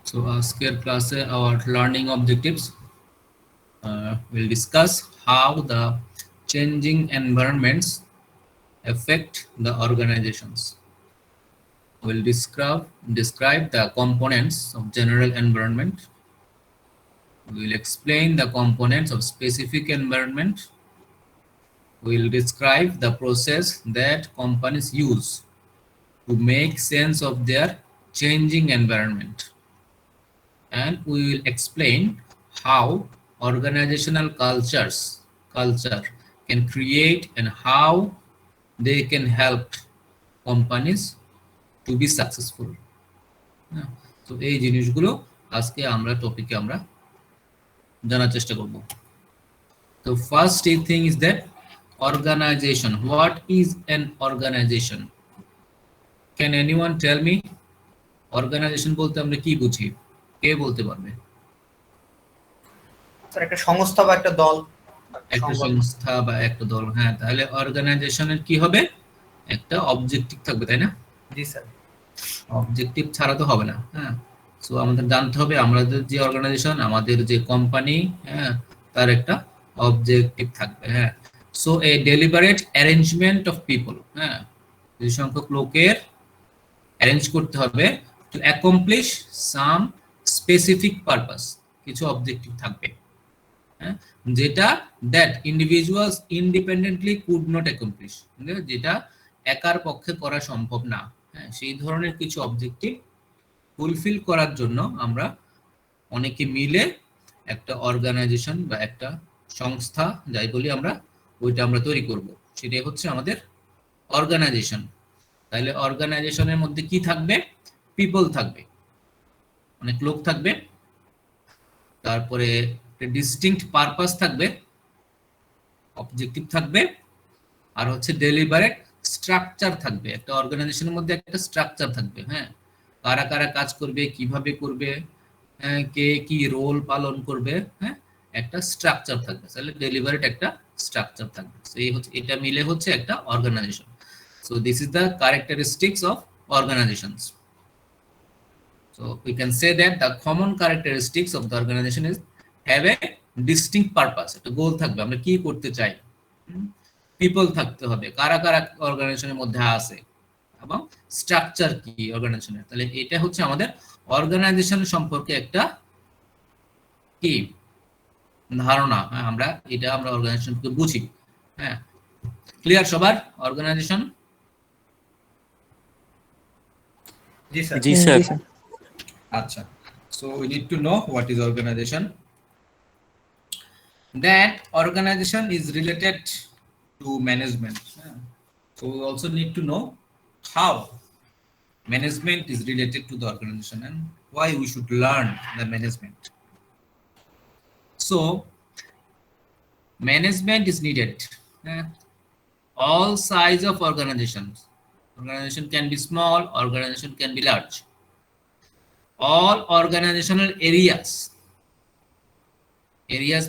So আজকের ক্লাসে our learning objectives will discuss how the changing environments affect the organizations. We'll describe the components of general environment. We'll explain the components of specific environment. We'll describe the process that companies use to make sense of their changing environment. And we will explain how organizational culture can create and how they can help companies to be successful. তো এই জিনিসগুলো আজকে আমরা টপিকে আমরা জানার চেষ্টা করব। তো first thing is that organization. What is an organization? Can anyone tell me? Organization বলতে আমরা কি বুঝি? কে বলতে পারবে? স্যার একটা সংস্থা বা একটা দল। একটা সংস্থা বা একটা দল, হ্যাঁ। তাহলে অর্গানাইজেশনের কি হবে? একটা অবজেক্টিভ থাকবে, তাই না? জি স্যার। অবজেক্টিভ ছাড়া তো হবে না, হ্যাঁ। সো আমাদের জানতে হবে আমাদের যে অর্গানাইজেশন, আমাদের যে কোম্পানি, হ্যাঁ, তার একটা অবজেক্টিভ থাকবে, হ্যাঁ। So A deliberate arrangement of people, হ্যাঁ, কিছু সংখ্যক লোকের অ্যারেঞ্জ করতে হবে টু অ্যাকমপ্লিশ সাম স্পেসিফিক পারপাস, কিছু অবজেক্টিভ থাকবে, হ্যাঁ, যেটা that individuals independently could not accomplish, যেটা একার পক্ষে করা সম্ভব না, হ্যাঁ। সেই ধরনের কিছু অবজেক্টিভ ফুলফিল করার জন্য আমরা অনেকে মিলে একটা অর্গানাইজেশন বা একটা সংস্থা যাই বলি আমরা, ওইটা আমরা তৈরি করব, সেটাই হচ্ছে আমাদের অর্গানাইজেশন। তাহলে অর্গানাইজেশনের মধ্যে কি থাকবে? পিপল থাকবে, অনেক লোক থাকবে, তারপরে ডিস্টিংক্ট পারপাস থাকবে, অবজেক্টিভ থাকবে, আর হচ্ছে ডেলিবারেট স্ট্রাকচার থাকবে। একটা অর্গানাইজেশনের মধ্যে একটা স্ট্রাকচার থাকবে, হ্যাঁ, কারা কারা কাজ করবে, কিভাবে করবে, কে কি রোল পালন করবে, হ্যাঁ, একটা স্ট্রাকচার থাকবে। তাহলে ডেলিবারেট একটা স্ট্রাকচার থাকবে। এই হচ্ছে, এটা মিলে হচ্ছে একটা organisation. So this is the characteristics of organizations. So we can say that the common characteristics of the organization is have a distinct purpose. একটা গোল থাকবে, আমরা কি করতে চাই। পিপল থাকতে হবে, কারা কারা অর্গানাইজেশনের মধ্যে আছে, এবং স্ট্রাকচার কি অর্গানাইজেশনের। তাহলে এটা হচ্ছে আমাদের অর্গানাইজেশন সম্পর্কে একটা কি ধারণা, হ্যাঁ, আমরা অর্গানাইজেশনকে বুঝি, হ্যাঁ। ক্লিয়ার সবার অর্গানাইজেশন? জি স্যার। জি স্যার। আচ্ছা, so we need to know what is organization. That organization is related to management, so we also need to know how management is related to the organization and why we should learn the management. So management is needed, all size of organization can be small, organization can be large. All organizational areas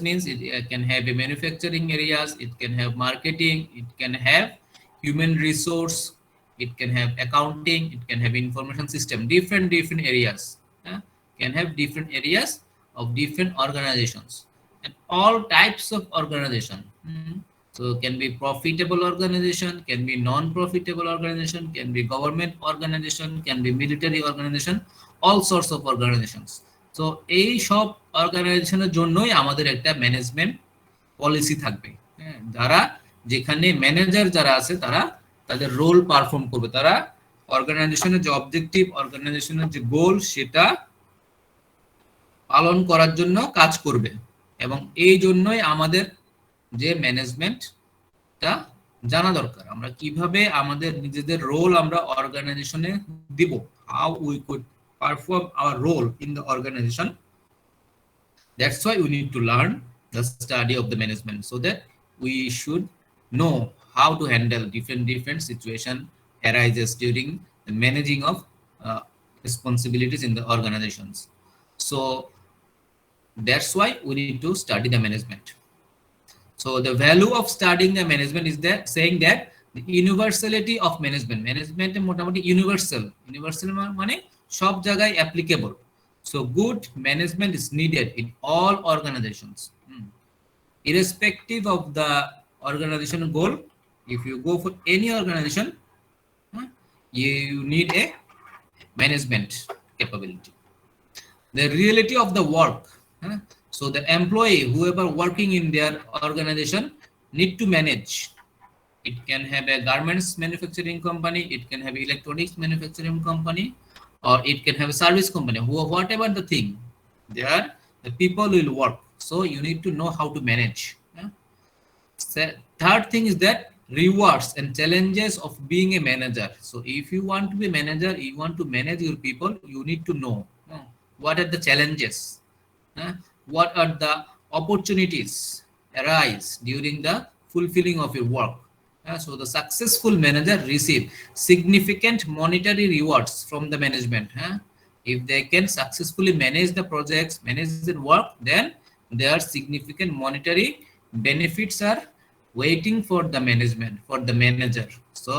means it can have a manufacturing areas, it can have marketing, it can have human resource, it can have accounting, it can have information system, different areas, can have different areas of different organizations, and all types of organization. So can be profitable organization, can be non-profitable organization, can be government organization, can be military organization, all sorts of organizations. So এই সব অর্গানাইজেশনের জন্যই আমাদের একটা management policy থাকবে, যারা যেখানে manager যারা আছে তারা তাদের রোল পারফর্ম করবে, তারা অর্গানাইজেশনের যে অবজেক্টিভ, অর্গানাইজেশনের যে গোল, সেটা পালন করার জন্য কাজ করবে। এবং এই জন্যই আমাদের যে ম্যানেজমেন্টটা জানা দরকার, আমরা কিভাবে আমাদের নিজেদের রোল আমরা অর্গানাইজেশনে দিব, how we could perform our role in the organization. That's why we need to learn the study of the management, so that we should know how to handle different situation arises during the managing of responsibilities in the organizations. So that's why we need to study the management. So the value of studying the management is that saying that the universality of management মোটামুটি universal মানে সব জায়গায় applicable. So good management is needed in all organizations. Irrespective of the organizational goal, if you go for any organization, you need a management capability. The reality of the work, so the employee whoever working in their organization need to manage. It can have a garments manufacturing company, it can have electronics manufacturing company, or it can have a service company. Whatever the thing, there the people will work, so you need to know how to manage. Third thing is that rewards and challenges of being a manager. So if you want to be a manager, you want to manage your people, you need to know what are the challenges, what are the opportunities arise during the fulfilling of your work. So the successful manager receive significant monetary rewards from the management. If they can successfully manage the projects, manage the work, then there are significant monetary benefits are waiting for the management, for the manager. So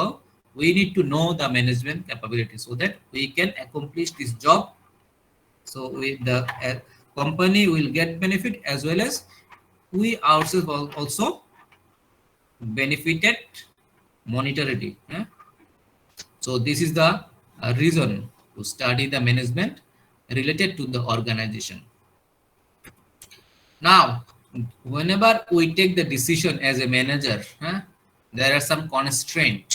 we need to know the management capability so that we can accomplish this job. So the company will get benefit as well as we ourselves also benefited monetarily. So this is the reason to study the management related to the organization. Now, whenever we take the decision as a manager, there are some constraints,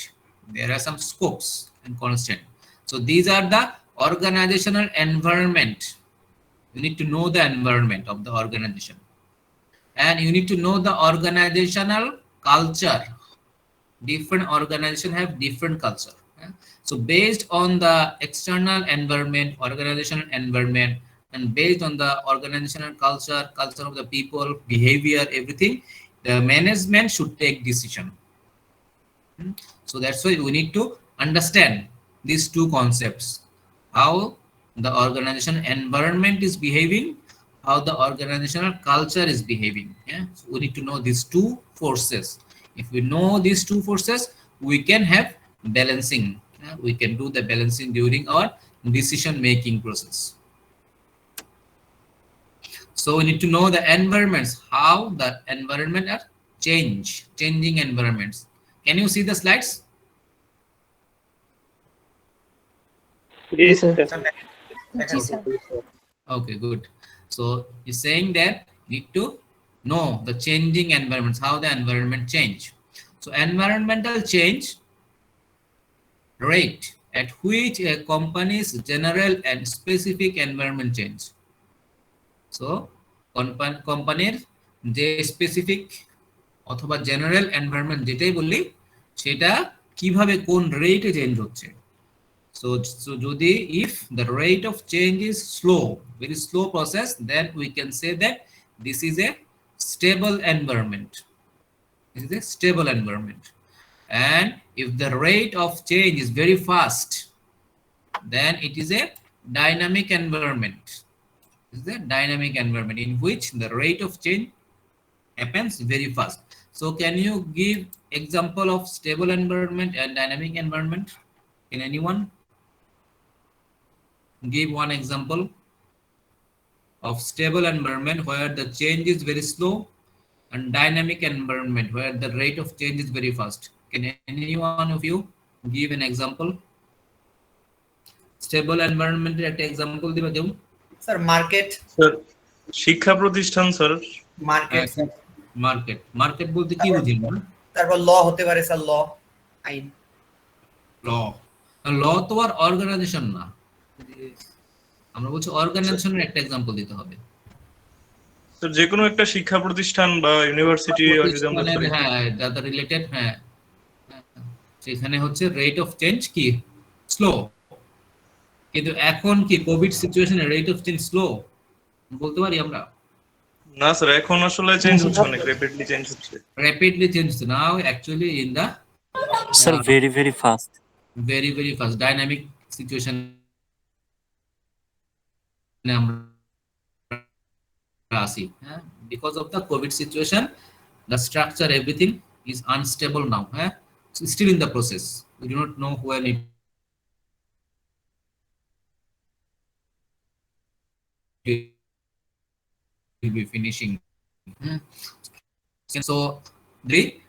there are some scopes and constraints. So these are the organizational environment. You need to know the environment of the organization, and you need to know the organizational culture. Different organizations have different culture. So based on the external environment, organizational environment, and based on the organizational culture of the people, behavior, everything, the management should take decision. So that's why we need to understand these two concepts: how the organizational environment is behaving, how the organizational culture is behaving. So we need to know these two forces. If we know these two forces, we can have balancing. We can do the balancing during our decision making process. So we need to know the environments, how the environment are changing environments. Can you see the slides? Yes, sir. Okay, good. So you're saying that you need to know the changing environments, how the environment change. So environmental change rate at which a company's general and specific environment change. So কোম্পানির যে specific অথবা general environment যেটাই বললি সেটা কিভাবে কোন রেটে change হচ্ছে। So যদি if the rate of change is slow, very slow process, then we can say that this is a stable environment. This is a stable environment. And if the rate of change is very fast, then it is a dynamic environment. Is the dynamic environment in which the rate of change happens very fast. So can you give example of stable environment and dynamic environment? Can anyone give one example of stable environment where the change is very slow and dynamic environment where the rate of change is very fast? Can any one of you give an example? Stable environment একটা example দিবা কেউ? Sir market, sir শিক্ষা প্রতিষ্ঠান, sir market বলতে কি বুঝি না? তারপর ল হতে পারে স্যার, ল আইন। ল তো আর অর্গানাইজেশন না, আমরা বলছি অর্গানাইজেশনের একটা এক্সাম্পল দিতে হবে। স্যার যে কোনো একটা শিক্ষা প্রতিষ্ঠান বা ইউনিভার্সিটি যদি আমরা ধরি, হ্যাঁ যারা রিলেটেড, হ্যাঁ সেখানে হচ্ছে রেট অফ চেঞ্জ কি স্লো, কিন্তু এখন কি কোভিড সিচুয়েশনে রেট অফ চেঞ্জ স্লো বলতে পারি আমরা? না স্যার, এখন আসলে চেঞ্জ হচ্ছে, অনেক র্যাপিডলি চেঞ্জ হচ্ছে। Rapidly change now actually in the sir very fast, very fast dynamic situation আমরা আসি। Because of the COVID situation the structure, everything is unstable now. So still in the process. We do not know when it will be finishing. So the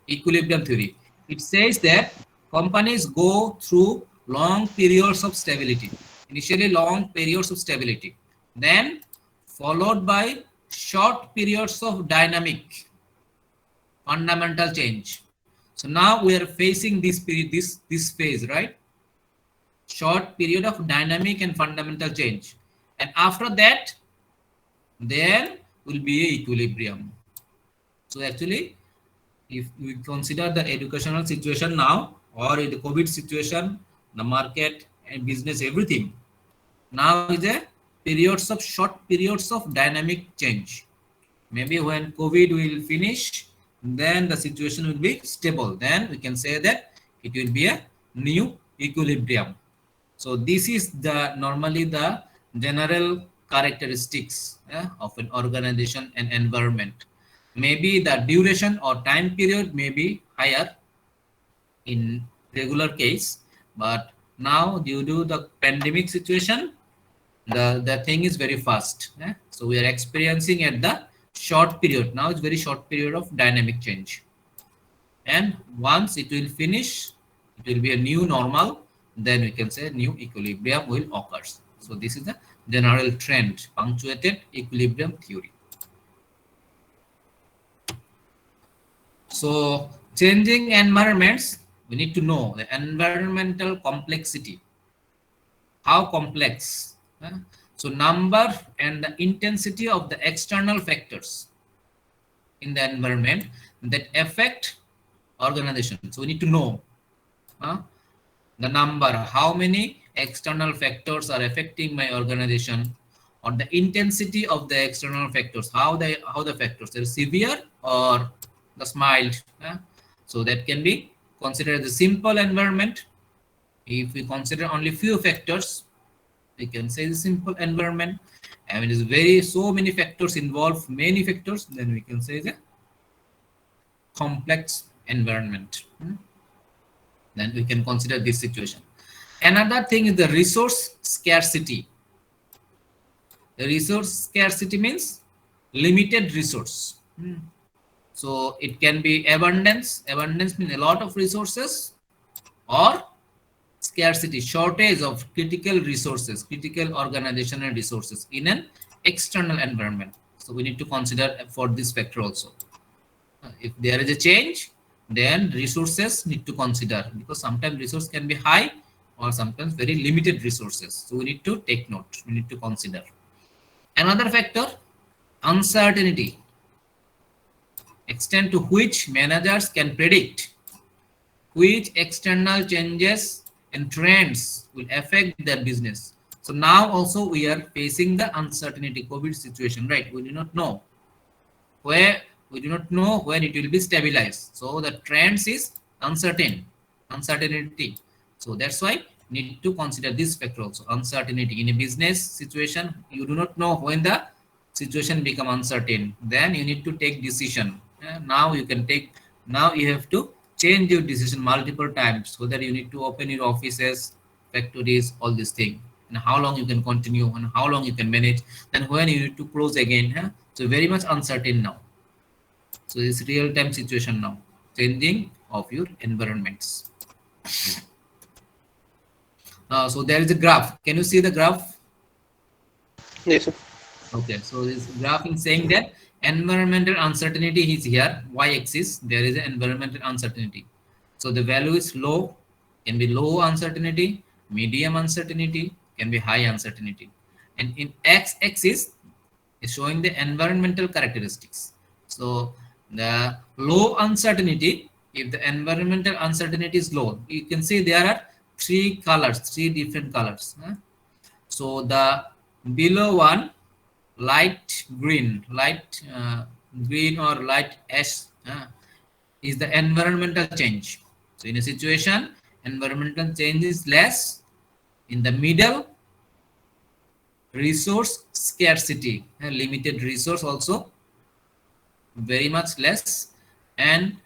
equilibrium theory, it says that companies go through long periods of stability, initially long periods of stability, then followed by short periods of dynamic fundamental change. So now we are facing this period, this phase, right? Short period of dynamic and fundamental change, and after that there will be a equilibrium. So actually, if we consider the educational situation now, or in the COVID situation, the market and business, everything, now is a short periods of dynamic change. Maybe when COVID will finish, then the situation will be stable. Then we can say that it will be a new equilibrium. So this is the normally the general characteristics of an organization and environment. Maybe the duration or time period may be higher in regular case, but now due to the pandemic situation, the thing is very fast. So we are experiencing at the short period. Now it's very short period of dynamic change. And once it will finish, it will be a new normal, then we can say new equilibrium will occur. So this is the general trend, punctuated equilibrium theory. So changing environments, we need to know the environmental complexity. How complex? So number and the intensity of the external factors in the environment that affect organization. So we need to know the number, how many external factors are affecting my organization, or the intensity of the external factors, how the factors are severe or the mild. So that can be considered as a simple environment. If we consider only few factors, we can say the simple environment. And when it is very so many factors involved, many factors, then we can say the complex environment. Then we can consider this situation. Another thing is the resource scarcity. The resource scarcity means limited resource. So it can be abundance. Abundance means a lot of resources, or scarcity, shortage of critical resources, critical organizational resources in an external environment. So we need to consider for this factor also. If there is a change, then resources need to consider, because sometimes resource can be high or sometimes very limited resources. So we need to take note, we need to consider. Another factor, uncertainty, extent to which managers can predict which external changes and trends will affect their business. So now also we are facing the uncertainty COVID situation, right? We do not know when it will be stabilized. So the trends is uncertainty. So that's why need to consider this factor also, uncertainty. In a business situation, you do not know when the situation become uncertain, then you need to take decision. Now you have to change your decision multiple times, so that you need to open your offices, factories, all these things, and how long you can continue and how long you can manage, then when you need to close again. So very much uncertain now. So it's real-time situation now, changing of your environments. So there is a graph. Can you see the graph? Yes, sir. Okay, so this graph is saying that environmental uncertainty is here, y-axis, there is an environmental uncertainty. So the value is low, can be low uncertainty, medium uncertainty, can be high uncertainty. And in x-axis is showing the environmental characteristics. So the low uncertainty, if the environmental uncertainty is low, you can see there are three different colors. So the below one, light green or light ash is the environmental change. So in a situation, environmental change is less. In the middle, resource scarcity, limited resource also. very much less, and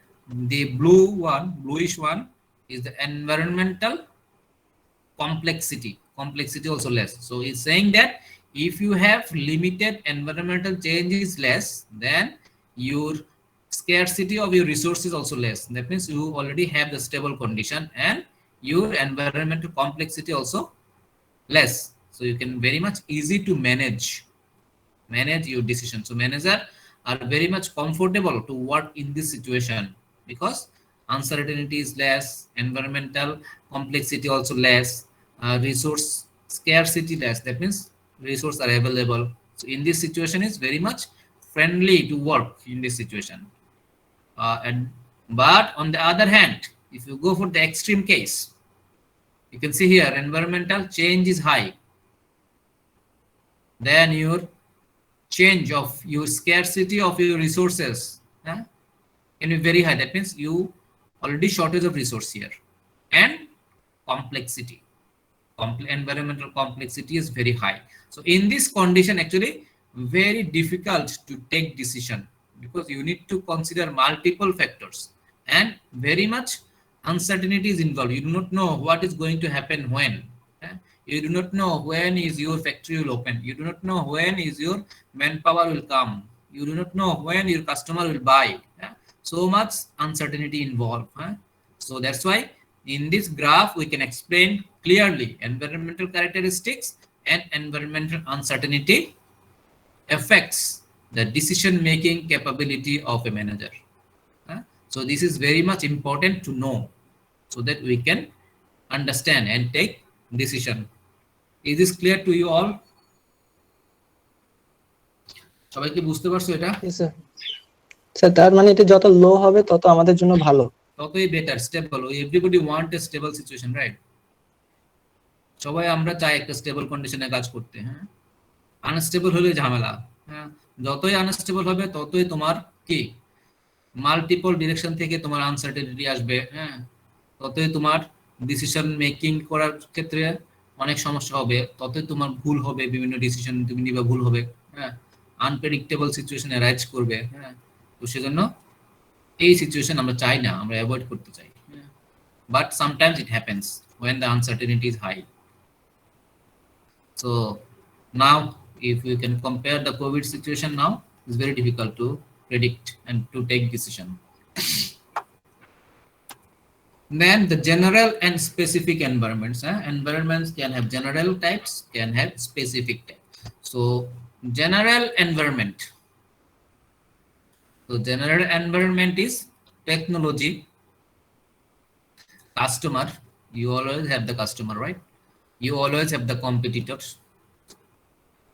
the bluish one is the environmental complexity also less. So it's saying that if you have limited environmental change is less, then your scarcity of your resources also less. That means you already have the stable condition, and your environmental complexity also less, so you can very much easy to manage your decision. So manager are very much comfortable to work in this situation because uncertainty is less, environmental complexity also less, resource scarcity less. That means resources are available. So in this situation is very much friendly to work in this situation. And but on the other hand, if you go for the extreme case, you can see here environmental change is high, then your change of your scarcity of your resources can be very high. That means you already shortage of resource here, and complexity, environmental complexity is very high. So in this condition, actually very difficult to take decision because you need to consider multiple factors, and very much uncertainty is involved. You do not know what is going to happen when. You do not know when is your factory will open. You do not know when is your manpower will come. You do not know when your customer will buy. So much uncertainty involved. So that's why in this graph we can explain clearly environmental characteristics and environmental uncertainty affects the decision making capability of a manager. So this is very much important to know so that we can understand and take decision. Is this clear to you all? সবাই কি বুঝতে পারছো এটা? Sir তার মানে এটা যত লো হবে তত আমাদের জন্য ভালো, ততই better, stable. Everybody want a stable situation, right? সবাই আমরা চাই একটা স্টেবল কন্ডিশনে কাজ করতে। হ্যাঁ, আনস্টেবল হলে ঝামেলা। হ্যাঁ, যতই আনস্টেবল হবে ততই তোমার কি মাল্টিপল ডিরেকশন থেকে তোমার আনসার্টেনিটি আসবে। হ্যাঁ, ততই তোমার ডিসিশন মেকিং করার ক্ষেত্রে অনেক সমস্যা হবে, ততই তোমার ভুল হবে, বিভিন্ন ডিসিশন তুমি নিবা ভুল হবে। হ্যাঁ, আনপ্রেডিক্টেবল সিচুয়েশন অ্যারাইজ করবে। হ্যাঁ, তো সেজন্য এই সিচুয়েশন আমরা চাই না, আমরা অ্যাভয়েড করতে চাই। But sometimes it happens when the uncertainty is high. So now if we can compare the COVID situation now, it's very difficult to predict and to take decision. Then the general and specific environments. Environments can have general types, can have specific types. So general environment. So general environment is technology, customer. You always have the customer, right? You always have the competitors.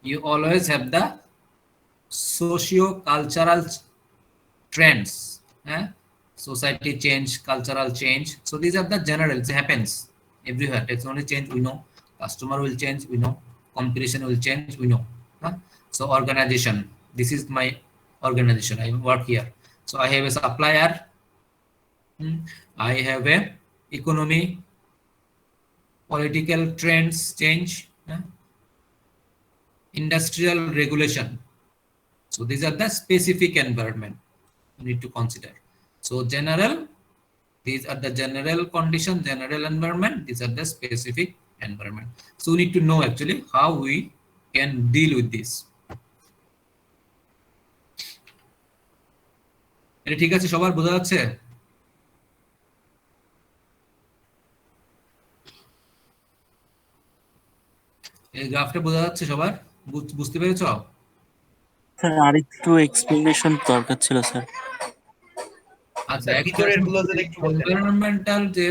You always have the socio-cultural trends. Society change, cultural change. So these are the general. It happens everywhere. Technology change, we know. Customer will change, we know. Competition will change, we know. So organization. This is my organization. I work here. So I have a supplier. I have a economy. Political trends change. Industrial regulation. So these are the specific environment you need to consider. So general, these are the general condition, general environment. These are the specific environment. So we need to know actually how we can deal with this. এটা ঠিক আছে, সবার বোঝা যাচ্ছে? এই গ্রাফটা বোঝা যাচ্ছে সবার? বুঝতে পেরেছো? স্যার আরেকটু এক্সপ্লেনেশন দরকার ছিল স্যার। আচ্ছা, ভিতরের গুলো যদি একটু বলতেন। এনভায়রনমেন্টাল যে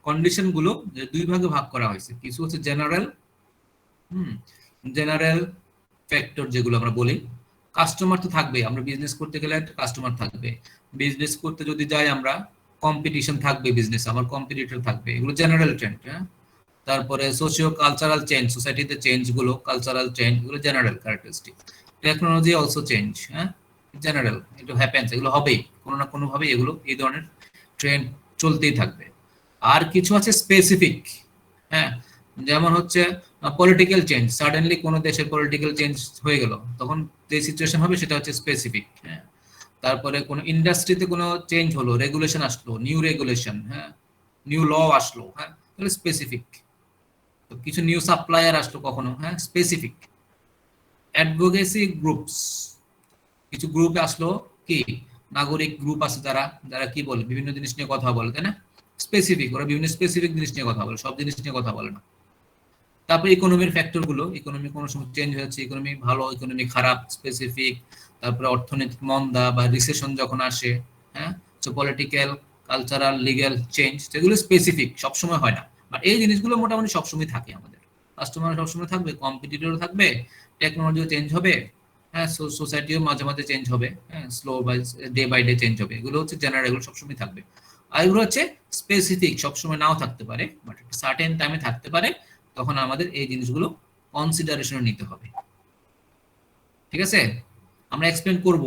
কন্ডিশন গুলো যে দুই ভাগে ভাগ করা হয়েছে, কিছু হচ্ছে জেনারেল, জেনারেল ফ্যাক্টর যেগুলো আমরা বলি। কাস্টমার তো থাকবে, আমরা বিজনেস করতে গেলে একটা কাস্টমার থাকবে। বিজনেস করতে যদি যাই আমরা, কম্পিটিশন থাকবে, বিজনেস আমার কম্পিটিটর থাকবে, এগুলো জেনারেল ট্রেন্ড। তারপরে সোশিও কালচারাল চেঞ্জ, সোসাইটিতে চেঞ্জ গুলো, কালচারাল চেঞ্জ, এগুলো general characteristic. Technology also change, general, এগুলো হ্যাপেন্স, এগুলো হবেই কোনো না কোনো ভাবে, এগুলো এই ধরনের ট্রেন্ড চলতেই থাকবে। আর কিছু আছে স্পেসিফিক, যেমন হচ্ছে পলিটিক্যাল চেঞ্জ, সাডেনলি কোনো দেশের পলিটিক্যাল চেঞ্জ হয়ে গেল, তখন যে সিচুয়েশন হবে সেটা হচ্ছে স্পেসিফিক। তারপরে কোন ইন্ডাস্ট্রিতে কোনো চেঞ্জ হলো, রেগুলেশন আসলো, নিউ রেগুলেশন, হ্যাঁ, নিউ ল আসলো, হ্যাঁ, তাহলে স্পেসিফিক। তো কিছু নিউ সাপ্লায়ার আসলো কখনো, হ্যাঁ, স্পেসিফিক। অ্যাডভোকেসি গ্রুপস, কিছু গ্রুপ আসলো, কি নাগরিক গ্রুপ আছে যারা যারা কি বলে বিভিন্ন জিনিস নিয়ে কথা বলে, তাই না, স্পেসিফিক। ওরা বিভিন্ন স্পেসিফিক জিনিস নিয়ে কথা বলে, সব জিনিস নিয়ে কথা বলে না। তারপরে ইকোনমির ফ্যাক্টর গুলো, ইকোনমি কোনো সময় চেঞ্জ হয়েছে, ইকোনমি ভালো, ইকোনমি খারাপ, স্পেসিফিক। তারপরে অর্থনৈতিক মন্দা বা রিসেশন যখন আসে, হ্যাঁ, তো পলিটিক্যাল, কালচারাল, লিগ্যাল চেঞ্জ, যেগুলো স্পেসিফিক, সবসময় হয় না। আর এই জিনিসগুলো মোটামুটি সবসময় থাকে আমাদের। কাস্টমার সবসময় থাকবে, কম্পিটিটরও থাকবে, টেকনোলজিও চেঞ্জ হবে, হ্যাঁ, সোসাইটিও মাঝে মাঝে চেঞ্জ হবে, হ্যাঁ, স্লো বাই ডে চেঞ্জ হবে। এগুলো হচ্ছে জেনারেল, এগুলো সবসময় থাকবে। আর এগুলো হচ্ছে স্পেসিফিক, সবসময় নাও থাকতে পারে, বাট একটা সার্টেন টাইমে থাকতে পারে। তখন আমাদের এই জিনিসগুলো কনসিডারেশনে নিতে হবে। ঠিক আছে, আমরা এক্সপ্লেন করব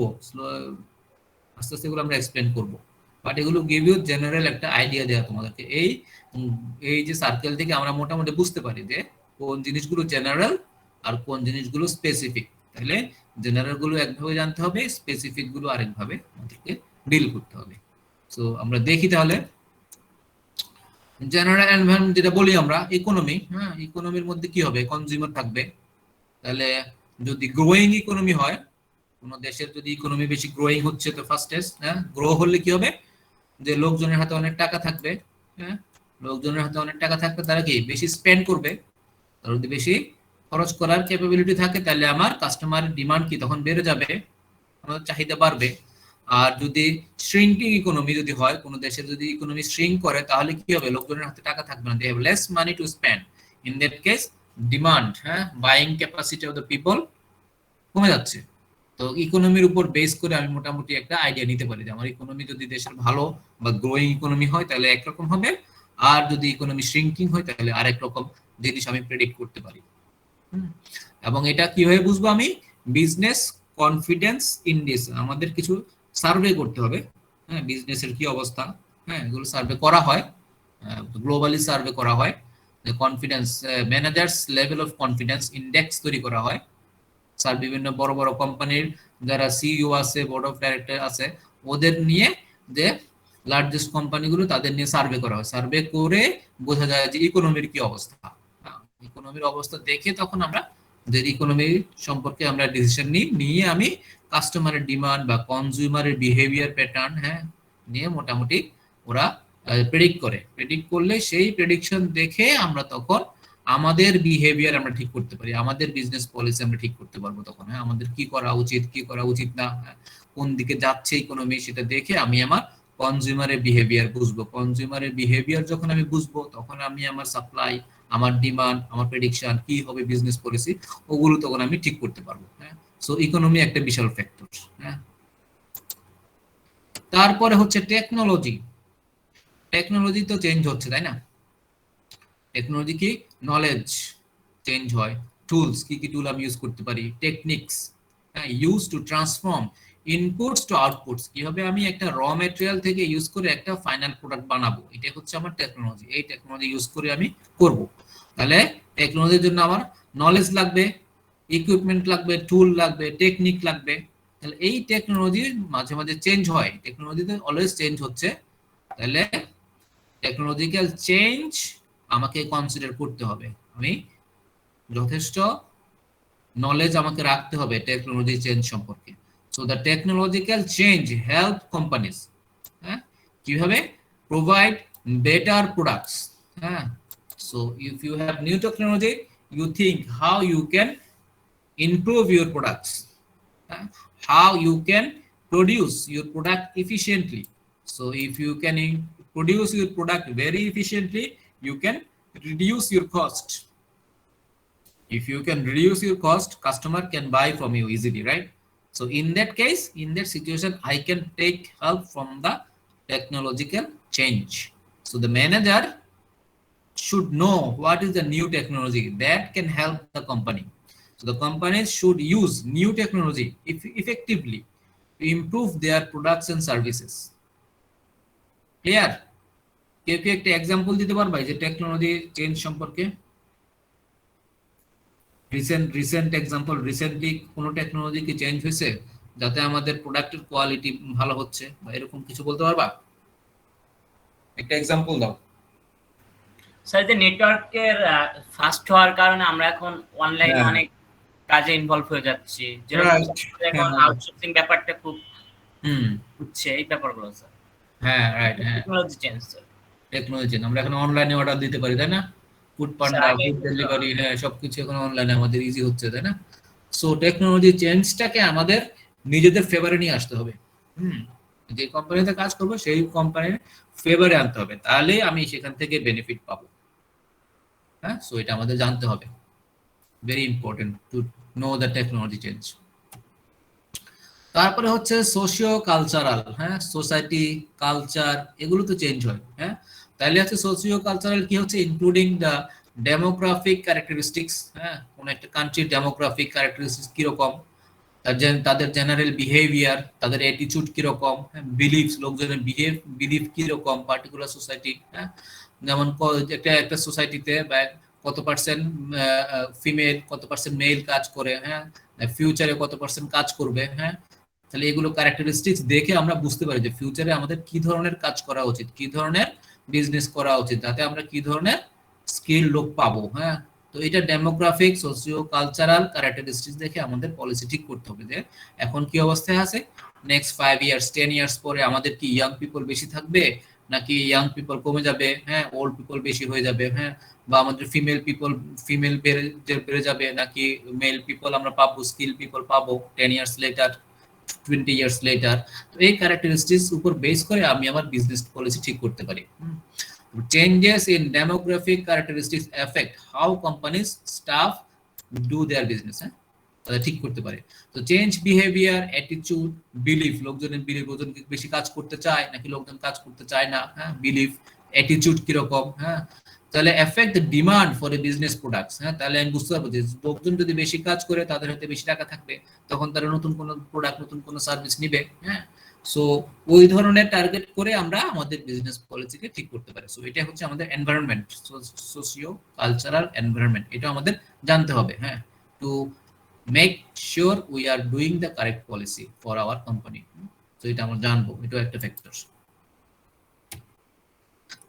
আস্তে আস্তে, এগুলো আমরা এক্সপ্লেন করব, বাট এগুলো গিভ ইউ জেনারেল একটা আইডিয়া দেয়া তোমাদেরকে। এই যে সার্কেল থেকে আমরা মোটামুটি বুঝতে পারি যে কোন জিনিসগুলো জেনারেল আর কোন জিনিসগুলো স্পেসিফিক। তাহলে জেনারেল গুলো একভাবে জানতে হবে, স্পেসিফিক গুলো আরেকভাবে আমাদেরকে ডিল করতে হবে। সো আমরা দেখি তাহলে জেনারেল এনভায়রনমেন্ট যেটা বলি আমরা, ইকোনমি, হ্যাঁ, ইকোনমির মধ্যে কি হবে, কনজিউমার থাকবে। তাহলে যদি গ্রোয়িং ইকোনমি হয়, কোন দেশের যদি ইকোনমি বেশি গ্রোয়িং হচ্ছে, তো ফাস্টেস্ট, হ্যাঁ, গ্রো হলে কি হবে, যে লোকজনের হাতে অনেক টাকা থাকবে, হ্যাঁ, লোকজনের হাতে অনেক টাকা থাকবে, তারা কি বেশি স্পেন্ড করবে। তার যদি বেশি খরচ করার ক্যাপাবিলিটি থাকে, তাহলে আমার কাস্টমার ডিমান্ড কি তখন বেড়ে যাবে, আমার চাহিদা বাড়বে। আর যদি শ্রিঙ্কিং ইকোনমি যদি হয়, কোন দেশের যদি ইকোনমি শ্রিঙ্ক করে, তাহলে কি হবে, লোকজনের হাতে টাকা থাকবে না, they have less money to spend. In that case demand, হ্যাঁ, buying capacity of the people কমে যাচ্ছে। তো ইকোনমির উপর বেস করে আমি মোটামুটি একটা আইডিয়া নিতে পারি যে আমার ইকোনমি যদি দেশের ভালো বা গ্রোয়িং ইকোনমি হয় তাহলে একরকম হবে, আর যদি ইকোনমি শ্রিঙ্কিং হয় তাহলে আরেক রকম জিনিস আমি প্রেডিক্ট করতে পারি। এবং এটা কিভাবে বুঝবো আমি, বিজনেস কনফিডেন্স ইন্ডেক্স, আমাদের কিছু সার্ভে করতে হবে, হ্যাঁ, বিজনেসের কি অবস্থা, হ্যাঁ, এগুলো সার্ভে করা হয়, গ্লোবালি সার্ভে করা হয়। Confidence managers level of confidence index তৈরি করা হয়। স্যার বিভিন্ন বড় বড় কোম্পানির যারা সিইও আছে, বোর্ড অফ ডাইরেক্টর আছে, ওদের নিয়ে যে লার্জেস্ট কোম্পানিগুলো, তাদের নিয়ে সার্ভে করা হয়। সার্ভে করে বোঝা যায় যে ইকোনমির কি অবস্থা। ইকোনমির অবস্থা দেখে তখন আমরা যে ইকোনমি সম্পর্কে আমরা ডিসিশন নিয়ে আমি কাস্টমারের ডিমান্ড বা কনজিউমারের বিহেভিয়ার প্যাটার্ন, হ্যাঁ, নিয়ে মোটামুটি ওরা প্রেডিক্ট করে। প্রেডিক্ট করলে সেই প্রেডিকশন দেখে আমরা তখন আমাদের বিহেভিয়ার আমরা ঠিক করতে পারি, আমাদের বিজনেস পলিসি আমরা ঠিক করতে পারবো তখন, হ্যাঁ, আমাদের কি করা উচিত, কি করা উচিত না, কোন দিকে যাচ্ছে ইকোনমি, সেটা দেখে আমি আমার কনজিউমারের বিহেভিয়ার বুঝবো। কনজিউমারের বিহেভিয়ার যখন আমি বুঝবো, তখন আমি আমার সাপ্লাই, আমার ডিমান্ড, আমার প্রেডিকশন কি হবে, বিজনেস পলিসি, ওগুলো তখন আমি ঠিক করতে পারবো, হ্যাঁ। সো ইকোনমি একটা বিশাল ফ্যাক্টর, হ্যাঁ। তারপরে হচ্ছে টেকনোলজি। টেকনোলজি তো চেঞ্জ হচ্ছে, তাই না। টেকনোলজি কি, নলেজ চেঞ্জ হয়, টুলস কি কি টুল আমি ইউজ করতে পারি, টেকনিক্স, হ্যাঁ, use to transform inputs to outputs, কিভাবে আমি একটা র ম্যাটেরিয়াল থেকে ইউজ করে একটা ফাইনাল প্রোডাক্ট বানাবো, এটা হচ্ছে আমার টেকনোলজি। এই টেকনোলজি ইউজ করে আমি করব। তাহলে টেকনোলজির জন্য আমার নলেজ লাগবে, ইকুইপমেন্ট লাগবে, টুল লাগবে, টেকনিক লাগবে। তাহলে এই টেকনোলজি মাঝে মাঝে চেঞ্জ হয়, টেকনোলজিতে অলওয়েজ চেঞ্জ হচ্ছে। তাহলে টেকনোলজিক্যাল চেঞ্জ আমাকে কনসিডার করতে হবে, আমি যথেষ্ট নলেজ আমাকে রাখতে হবে টেকনোলজি চেঞ্জ সম্পর্কে। So the technological change help companies, হ্যাঁ, কিভাবে প্রোভাইড বেটার প্রোডাক্টস, হ্যাঁ। So if you have new technology, you think how you can improve your products, how you can produce your product efficiently. So if you can produce your product very efficiently, you can reduce your cost. If you can reduce your cost, customer can buy from you easily, right? So in that case, in that situation, I can take help from the technological change. So the manager should know what is the new technology that can help the company. So the companies should use new technology effectively to improve their products and services. Clear? কেউ কি একটা example দিতে পারবে যে technology change সম্পর্কে? Recent example, recently কোন technology কি change হয়েছে যাতে আমাদের প্রোডাক্টের কোয়ালিটি ভালো হচ্ছে বা এরকম কিছু বলতে পারবা? একটা এক্সাম্পল দাও। স্যার যে নেটওয়ার্কের ফাস্ট হওয়ার কারণে আমরা এখন অনলাইনে হ্যাঁ। অনেক কাজে ইনভলভ হয়ে যাচ্ছি, যেরকম Right. এখন হ্যাঁ। আউটসোর্সিং ব্যাপারটা খুব হুম, হচ্ছে, এই ব্যাপারগুলো স্যার হ্যাঁ, রাইট, হ্যাঁ, টেকনোলজি চেঞ্জ স্যার। টেকনোলজি। আমরা এখন অনলাইনে অর্ডার দিতে পারি, তাই না? ফুড পান্ডা, আগে ফুড ডেলিভারি, হ্যাঁ, সবকিছু এখন অনলাইনে আমাদের ইজি হচ্ছে, তাই না? সো টেকনোলজি চেঞ্জটাকে আমাদের নিজেদের ফেভারে নিয়ে আসতে হবে। যে কোম্পানিতে কাজ করবো সেই কোম্পানির ফেভারে আনতে হবে, তাহলে আমি সেখান থেকে বেনিফিট পাবো। হ্যাঁ, সো এটা আমাদের জানতে হবে, very important to know the technology change. তারপরে হচ্ছে সোশিও কালচারাল, হ্যাঁ, সোসাইটি, কালচার, এগুলো তো চেঞ্জ হয়। হ্যাঁ, তাহলে হচ্ছে সোশিও কালচারাল কি হচ্ছে, ইনক্লুডিং দ্য ডেমোগ্রাফিক ক্যারেক্টারিস্টিক্স। হ্যাঁ, কোন একটা কান্ট্রির ডেমোগ্রাফিক ক্যারেক্টারিস্টিক্স কিরকম, তাদের জেনারেল বিহেভিয়ার, তাদের অ্যাটিটিউড কিরকম, বিলিফস, লোকজনের বিলিফ কিরকম পার্টিকুলার সোসাইটি। হ্যাঁ, যেমন একটা সোসাইটিতে কত পার্সেন্ট ফিমেল, কত পার্সেন্ট মেল কাজ করে, হ্যাঁ, ফিউচারে কত পার্সেন্ট কাজ করবে। হ্যাঁ, তাহলে এগুলো ক্যারেক্টারিস্টিক্স দেখে আমরা বুঝতে পারি যে ফিউচারে আমাদের কি ধরনের কাজ করা উচিত, কি ধরনের বিজনেস করা উচিত, যাতে আমরা কি ধরনের স্কিল লোক পাবো। হ্যাঁ, তো এটা ডেমোগ্রাফিক, সোশিও কালচারাল ক্যারেক্টারিস্টিক্স দেখে আমাদের পলিসি ঠিক করতে হবে যে এখন কি অবস্থায় আছে, নেক্সট 5 ইয়ার্স 10 ইয়ার্স পরে আমাদের কি ইয়াং পিপল বেশি থাকবে নাকি ইয়াং পিপল কমে যাবে, হ্যাঁ, ওল্ড পিপল বেশি হয়ে যাবে, হ্যাঁ, বা আমাদের ফিমেল বেড়ে যাবে নাকি মেল পিপল আমরা পাবো, স্কিল পিপল পাবো 10 ইয়ার্স লেটার, 20 ইয়ার্স লেটার। তো এই ক্যারেক্টারিস্টিক্স উপর বেস করে আমি আমার বিজনেস পলিসি ঠিক করতে পারি। Changes in demographic characteristics affect how companies staff do their business, হ্যাঁ, তাহলে ঠিক করতে পারে। তো চেঞ্জ বিহেভিয়ার, অ্যাটিটিউড, বিলিফ, লোকজনের বিলিফ, লোকজন বেশি কাজ করতে চায় নাকি লোকজন কাজ করতে চায় না, হ্যাঁ, বিলিফ, অ্যাটিটিউড কিরকম, হ্যাঁ, তাহলে effect the demand for a business products. হ্যাঁ, তাহলে আমি বুঝতে পারবো যে লোকজন যদি বেশি কাজ করে তাদের হাতে বেশি টাকা থাকবে, তখন তারা নতুন কোনো প্রোডাক্ট, নতুন কোনো সার্ভিস নিবে। হ্যাঁ, সো ওই ধরনের টার্গেট করে আমরা আমাদের বিজনেস পলিসিকে ঠিক করতে পারি। সো এটা হচ্ছে আমাদের এনভায়রনমেন্ট, সোশিও কালচারাল এনভায়রনমেন্ট, এটা আমাদের জানতে হবে। হ্যাঁ, to make sure we are doing the correct policy for our company. তো এটা আমরা জানবো, এটাও একটা ফ্যাক্টর।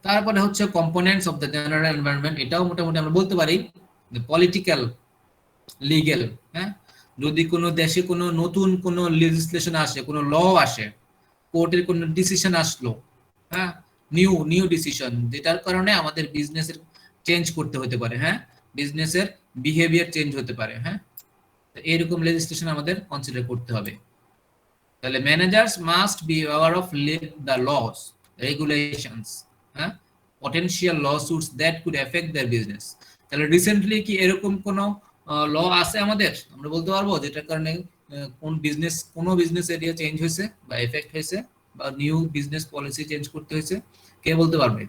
তারপরে হচ্ছে components of the general environment, এটাও মোটামুটি আমরা বলতে পারি পলিটিক্যাল, লিগ্যাল। হ্যাঁ, যদি কোনো দেশে কোনো নতুন কোনো লেজিসলেশন আসে, কোনো ল আসে, কোর্টের কোনো ডিসিশন আসলো, হ্যাঁ, নিউ ডিসিশন, যেটার কারণে আমাদের বিজনেসের চেঞ্জ করতে হতে পারে, হ্যাঁ, বিজনেসের বিহেভিয়ার চেঞ্জ হতে পারে। হ্যাঁ, এরকম লেজিসলেশন আমাদের কনসিডার করতে হবে। তাহলে managers must be aware of the loss, regulations, হ্যাঁ, potential lawsuits that could affect their business. তাহলে রিসেন্টলি কি এরকম কোনো ল আছে আমাদের, আমরা বলতে পারবো যেটার কারণে কোনো বিজনেস এরিয়া চেঞ্জ হয়েছে বা এফেক্ট হয়েছে বা নিউ বিজনেস পলিসি চেঞ্জ করতে হয়েছে? কে বলতে পারবে?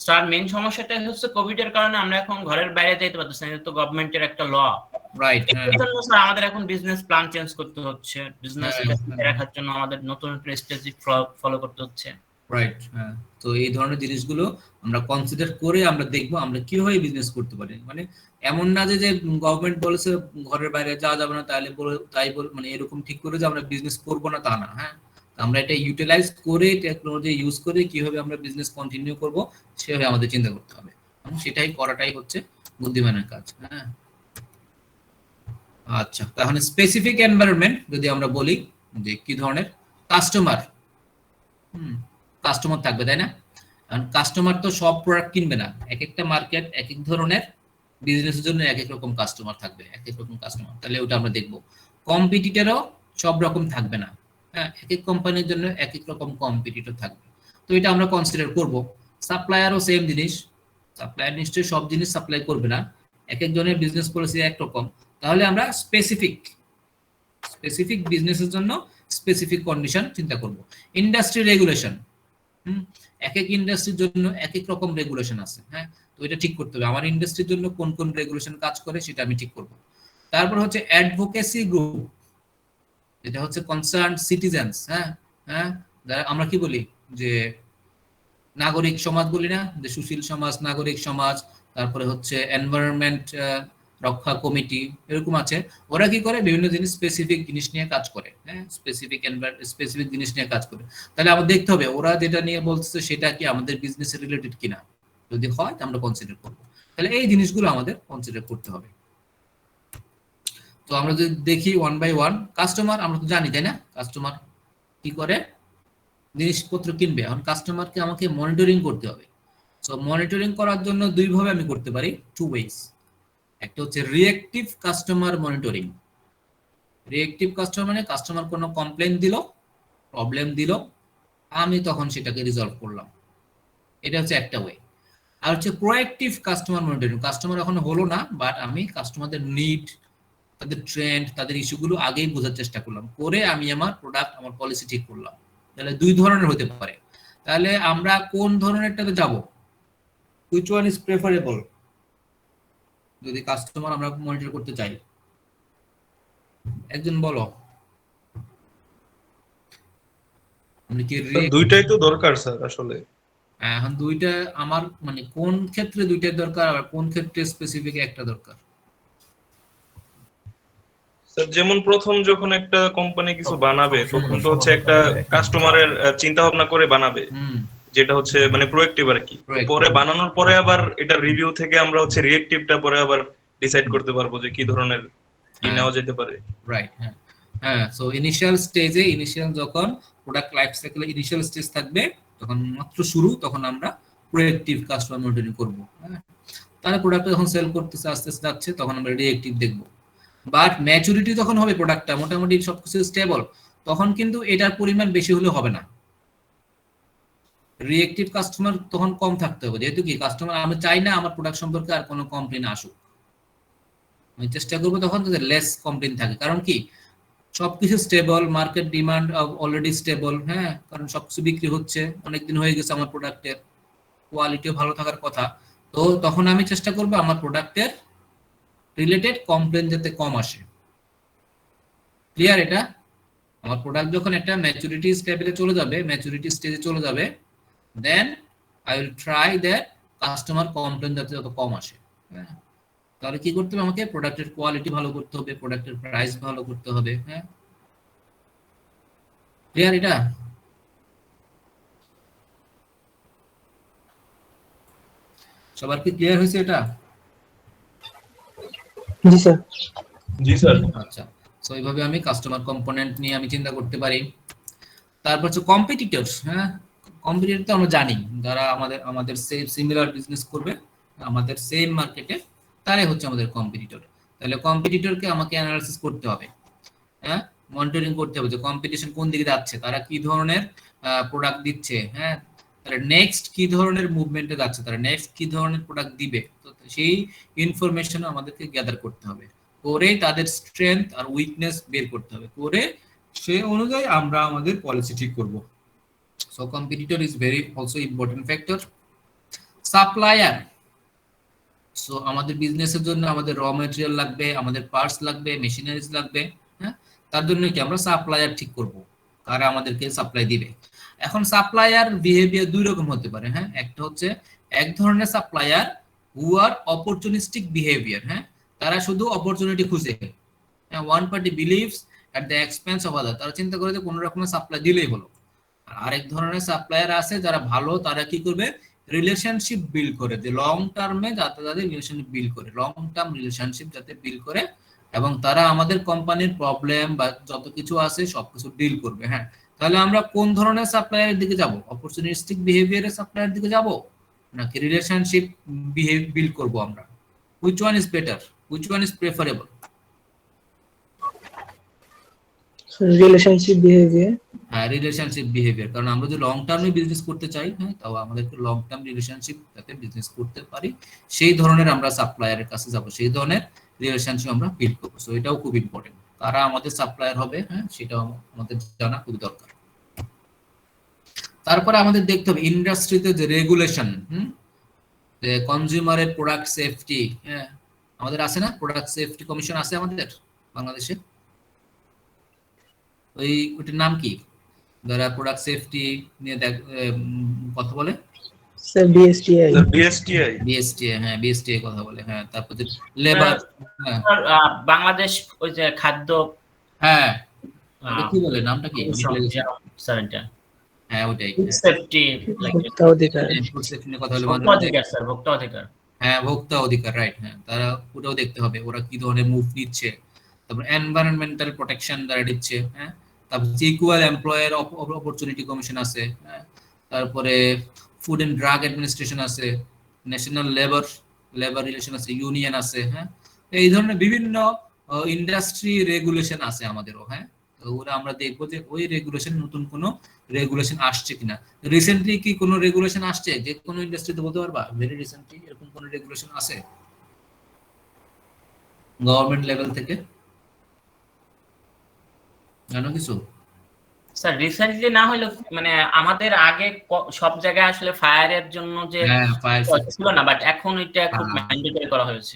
স্যার মেইন সমস্যাটা হচ্ছে কোভিড এর কারণে আমরা এখন ঘরের বাইরে যেতে পারতেছি না, এটা তো গভর্নমেন্টের একটা ল। রাইট, এর জন্য স্যার আমাদের এখন বিজনেস প্ল্যান চেঞ্জ করতে হচ্ছে, বিজনেস রাখার জন্য আমাদের নতুন স্ট্র্যাটেজি ফলো করতে হচ্ছে। রাইট, হ্যাঁ, তো এই ধরনের জিনিসগুলো আমরা কনসিডার করে আমরা দেখবো আমরা কিভাবে বিজনেস করতে পারি। মানে এমন না যে গভর্নমেন্ট বলেছে ঘরের বাইরে যাওয়া যাবে না, মানে এরকম ঠিক করে যে আমরা বিজনেস করবো না, তা না। হ্যাঁ, আমরা এটা ইউটিলাইজ করে, টেকনোলজি ইউজ করে কিভাবে আমরা বিজনেস কন্টিনিউ করব সেভাবে আমাদের চিন্তা করতে হবে, এবং সেটাই করাটাই হচ্ছে বুদ্ধিমানের কাজ। হ্যাঁ, আচ্ছা, তাহলে স্পেসিফিক এনভায়রনমেন্ট যদি আমরা বলি যে কি ধরনের কাস্টমার থাকবে, তাই না? কারণ কাস্টমার তো সব প্রোডাক্ট কিনবে না, এক একটা মার্কেট এক এক ধরনের বিজনেসের জন্য এক এক রকম কাস্টমার থাকবে, এক এক রকম কাস্টমার। তাহলে ওটা আমরা দেখবো। কম্পিটিটরও সব রকম থাকবে না, হ্যাঁ, এক এক কোম্পানির জন্য এক এক রকম কম্পিটিটর থাকবে। তো এটা আমরা কনসিডার করব। সাপ্লায়ারও সেম জিনিস, সাপ্লায়ার নিশ্চয়ই সব জিনিস সাপ্লাই করবে না, এক একজনের বিজনেস পলিসি একরকম। তাহলে আমরা স্পেসিফিক বিজনেসের জন্য স্পেসিফিক কন্ডিশন চিন্তা করব। ইন্ডাস্ট্রি রেগুলেশন, এক এক ইন্ডাস্ট্রির জন্য এক এক রকম রেগুলেশন আছে। হ্যাঁ, তো এটা ঠিক করতে হবে, আমার ইন্ডাস্ট্রির জন্য কোন কোন রেগুলেশন কাজ করে সেটা আমি ঠিক করব। তারপর হচ্ছে অ্যাডভোকেসি গ্রুপ, যেটা হচ্ছে কনসার্ন সিটিজেন্স। হ্যাঁ, যারা আমরা কি বলি যে নাগরিক সমাজ বলি না, যে সুশীল সমাজ, নাগরিক সমাজ, তারপরে হচ্ছে এনভায়রনমেন্ট রক্ষা কমিটি এরকম আছে, ওরা কি করে বিভিন্ন জিনিস স্পেসিফিক জিনিস নিয়ে কাজ করে, হ্যাঁ স্পেসিফিক জিনিস নিয়ে কাজ করে। তাহলে আমাদের দেখতে হবে ওরা যেটা নিয়ে বলছে সেটা কি আমাদের বিজনেসের রিলেটেড কিনা, যদি হয় তো আমরা কনসিডার করব। তাহলে এই জিনিসগুলো আমাদের কনসিডার করতে হবে। তো আমরা যদি দেখি ওয়ান বাই ওয়ান, কাস্টমার আমরা তো জানি তাই না, কাস্টমার কি করে জিনিসপত্র কিনবে। এখন কাস্টমারকে আমাকে মনিটরিং করতে হবে। সো মনিটরিং করার জন্য দুই ভাবে আমি করতে পারি, টু ওয়েজ। একটা হচ্ছে reactive customer monitoring. Reactive customer মানে কাস্টমার কোনো কমপ্লেইন দিল, প্রবলেম দিল, আমি তখন সেটাকে রিজলভ করলাম, এটা হচ্ছে একটা ওয়ে। আর হচ্ছে প্রোঅ্যাক্টিভ কাস্টমার মনিটরিং, কাস্টমার এখনো হলো না বাট আমি কাস্টমারদের নিড, তাদের ট্রেন্ড, তাদের ইস্যুগুলো আগেই বোঝার চেষ্টা করলাম, করে আমি আমার প্রোডাক্ট, আমার পলিসি ঠিক করলাম। তাহলে দুই ধরনের হতে পারে। তাহলে আমরা কোন ধরনেরটাতে যাব, হুইচ ওয়ান ইজ প্রেফারেবল যদি কাস্টমার আমরা মনিটর করতে চাই? একজন বলো। আমরা কি দুইটাই তো দরকার স্যার আসলে। এখন দুইটা আমার মানে কোন ক্ষেত্রে দুইটাই দরকার, আর কোন ক্ষেত্রে স্পেসিফিক একটা দরকার? স্যার যেমন প্রথম যখন একটা কোম্পানি কিছু বানাবে তখন তো হচ্ছে একটা কাস্টমারের চিন্তা ভাবনা করে বানাবে, হুম, যেটা হচ্ছে মানে প্রোঅ্যাক্টিভ আর কি। Proactive। পরে বানানোর পরে আবার এটা রিভিউ থেকে আমরা হচ্ছে রিঅ্যাক্টিভটা পরে আবার ডিসাইড করতে পারবো যে কি ধরনের কি হ্যাঁ। নেওয়া যেতে পারে। রাইট, হ্যাঁ হ্যাঁ। সো ইনিশিয়াল স্টেজে, ইনিশিয়াল যখন প্রোডাক্ট লাইফ সাইকেলে ইনিশিয়াল স্টেজ থাকবে, তখন মাত্র শুরু, তখন আমরা প্রোঅ্যাক্টিভ কাস্টমার মনিটরিং করব। হ্যাঁ, তাহলে প্রোডাক্ট যখন সেল করতেছে আস্তে আস্তে যাচ্ছে, তখন আমরা রিঅ্যাক্টিভ দেখব। বাট ম্যাচুরিটি যখন হবে প্রোডাক্টটা মোটামুটি সবকিছু স্টেবল, তখন কিন্তু এটার পরিমাণ বেশি হলে হবে না। রিঅ্যাক্টিভ কাস্টমার তখন কম থাকতে হবে, যেহেতু কি কাস্টমার, আমি চাই না আমার প্রোডাক্ট সম্পর্কে আর কোনো কমপ্লেন আসুক। আমি চেষ্টা করবো তখন যাতে লেস কমপ্লেন থাকে। কারণ কি সবকিছু stable, market demand already stable, হ্যাঁ, কারণ সবকিছু বিক্রি হচ্ছে, অনেকদিন হয়ে গেছে, আমার প্রোডাক্টের কোয়ালিটিও ভালো থাকার কথা। তো তখন আমি চেষ্টা করবো আমার প্রোডাক্টের রিলেটেড কমপ্লেন যাতে কম আসে। ক্লিয়ার এটা? আমার প্রোডাক্ট যখন একটা ম্যাচুরিটি স্টেজে চলে যাবে, ম্যাচুরিটি স্টেজে চলে যাবে, then I will try that customer complain যাতে যত কম আসে। হ্যাঁ, তাহলে কি করতে হবে, আমাকে প্রোডাক্টের কোয়ালিটি ভালো করতে হবে, প্রোডাক্টের প্রাইস ভালো করতে হবে। হ্যাঁ, ক্লিয়ার এটা? সবার কি ক্লিয়ার হয়েছে এটা? জি স্যার। জি স্যার। আচ্ছা, সো এইভাবে আমি কাস্টমার কম্পোনেন্ট নিয়ে আমি চিন্তা করতে পারি। তারপর হচ্ছে কম্পিটিটরস। হ্যাঁ, কম্পিটিটর তো আমরা জানি, যারা আমাদের আমাদের সেম সিমিলার বিজনেস করবে আমাদের সেম মার্কেটে, তারাই হচ্ছে আমাদের কম্পিটিটর। তাহলে কম্পিটিটরকে আমাকে অ্যানালাইসিস করতে হবে, হ্যাঁ, মনিটরিং করতে হবে যে কম্পিটিশন কোন দিকে যাচ্ছে, তারা কি ধরনের প্রোডাক্ট দিচ্ছে, হ্যাঁ, তারা নেক্সট কি ধরনের মুভমেন্টে যাচ্ছে, তারা নেক্সট কি ধরনের প্রোডাক্ট দিবে। তো সেই ইনফরমেশন আমাদেরকে গ্যাদার করতে হবে, করে তাদের স্ট্রেংথ আর উইকনেস বের করতে হবে, করে সেই অনুযায়ী আমরা আমাদের পলিসি ঠিক করব। So competitor is very also important factor. Supplier. So আমাদের বিজনেসের জন্য আমাদের র ম্যাটেরিয়াল লাগবে, আমাদের পার্টস লাগবে, মেশিনারিজ লাগবে। হ্যাঁ, তার জন্য কি আমরা সাপ্লায়ার ঠিক করব, কারা আমাদেরকে সাপ্লাই দিবে। এখন সাপ্লায়ার বিহেভিয়ার দুই রকম হতে পারে। হ্যাঁ, একটা হচ্ছে এক ধরনের সাপ্লায়ার হু আর অপরচুনিস্টিক বিহেভিয়ার। হ্যাঁ, তারা শুধু অপরচুনিটি খুঁজে, one party believes at the expense of other, তারা চিন্তা করে যে কোনো রকমের সাপ্লাই দিলেই হলো। আর আরেক ধরনের সাপ্লায়ার আছে যারা ভালো, তারা কি করবে, রিলেশনশিপ বিল্ড করে, যে লং টার্মে যাতে তাদের রিলেশনশিপ বিল্ড করে, লং টার্ম রিলেশনশিপ যাতে বিল্ড করে, এবং তারা আমাদের কোম্পানির প্রবলেম বা যত কিছু আছে সবকিছু ডিল করবে। হ্যাঁ, তাহলে আমরা কোন ধরনের সাপ্লায়ারের দিকে যাব, অপরচুনিস্টিক বিহেভিয়ারের সাপ্লায়ারের দিকে যাব নাকি রিলেশনশিপ বিল্ড করব আমরা? Which one is better, which one is preferable? Relationship behaviour. হ্যাঁ, রিলেশনশিপ বিহেভিয়ার, কারণ আমরা যদি লং টার্মে বিজনেস করতে চাই, হ্যাঁ, তাও আমাদেরকে লং টার্ম রিলেশনশিপ যাতে বিজনেস করতে পারি সেই ধরনের আমরা সাপ্লায়ারের কাছে যাব, সেই ধরনের রিলেশনশিপ আমরা বিল্ড করবো। সো এটাও খুব ইম্পর্টেন্ট, কারা আমাদের সাপ্লায়ার হবে, হ্যাঁ, সেটাও আমাদের জানা খুব দরকার। তারপরে আমাদের দেখতে হবে ইন্ডাস্ট্রিতে যে রেগুলেশন, যে কনজিউমারের প্রোডাক্ট সেফটি। হ্যাঁ, আমাদের আছে না প্রোডাক্ট সেফটি কমিশন আছে আমাদের বাংলাদেশে, ওইটার নাম কি, যারা প্রোডাক্ট সেফটি নিয়ে কথা বলে? Sir BSTI. বিএসটিআই। বিএসটিএ, হ্যাঁ বিএসটিএ কথা বলে, হ্যাঁ। তারপর লেবার, হ্যাঁ বাংলাদেশ ওই যে খাদ্য, হ্যাঁ ওটা কি বলে, নামটা কি ভুলে গেছি। স্যার এটা হ্যাঁ ওটাই, সেফটি, ভোক্তা অধিকার। ফুড সেফটি নিয়ে কথা বলে ভোক্তা অধিকার স্যার, ভোক্তা অধিকার। হ্যাঁ ভোক্তা অধিকার, রাইট। হ্যাঁ তারা ওটাও দেখতে হবে ওরা কি ধরনের মুভ নিচ্ছে। তারপর এনভায়রনমেন্টাল প্রোটেকশন দ্বারা দিচ্ছে, হ্যাঁ। তারপর ইকুয়াল এমপ্লয়ার অপরচুনিটি কমিশন আছে, হ্যাঁ। তারপরে ফুড এন্ড ড্রাগ অ্যাডমিনিস্ট্রেশন আছে, ন্যাশনাল লেবার রিলেশন আছে, ইউনিয়ন আছে, হ্যাঁ। এই ধরনের বিভিন্ন ইন্ডাস্ট্রি রেগুলেশন আছে আমাদেরও, হ্যাঁ। তো ওরা আমরা দেখবো যে ওই রেগুলেশন, নতুন কোনো রেগুলেশন আসছে কিনা। রিসেন্টলি কি কোনো রেগুলেশন আসছে যে কোনো ইন্ডাস্ট্রিতে, বলতে পারবা ভেরি রিসেন্টলি এরকম কোনো রেগুলেশন আছে গভর্নমেন্ট লেভেল থেকে, জানো কিছু? স্যার রিসেন্টলি না হইলো মানে আমাদের আগে সব জায়গায় আসলে ফায়ারের জন্য যে হ্যাঁ ফায়ার ছিল না, বাট এখন এটা খুব ম্যান্ডেটরি করা হয়েছে।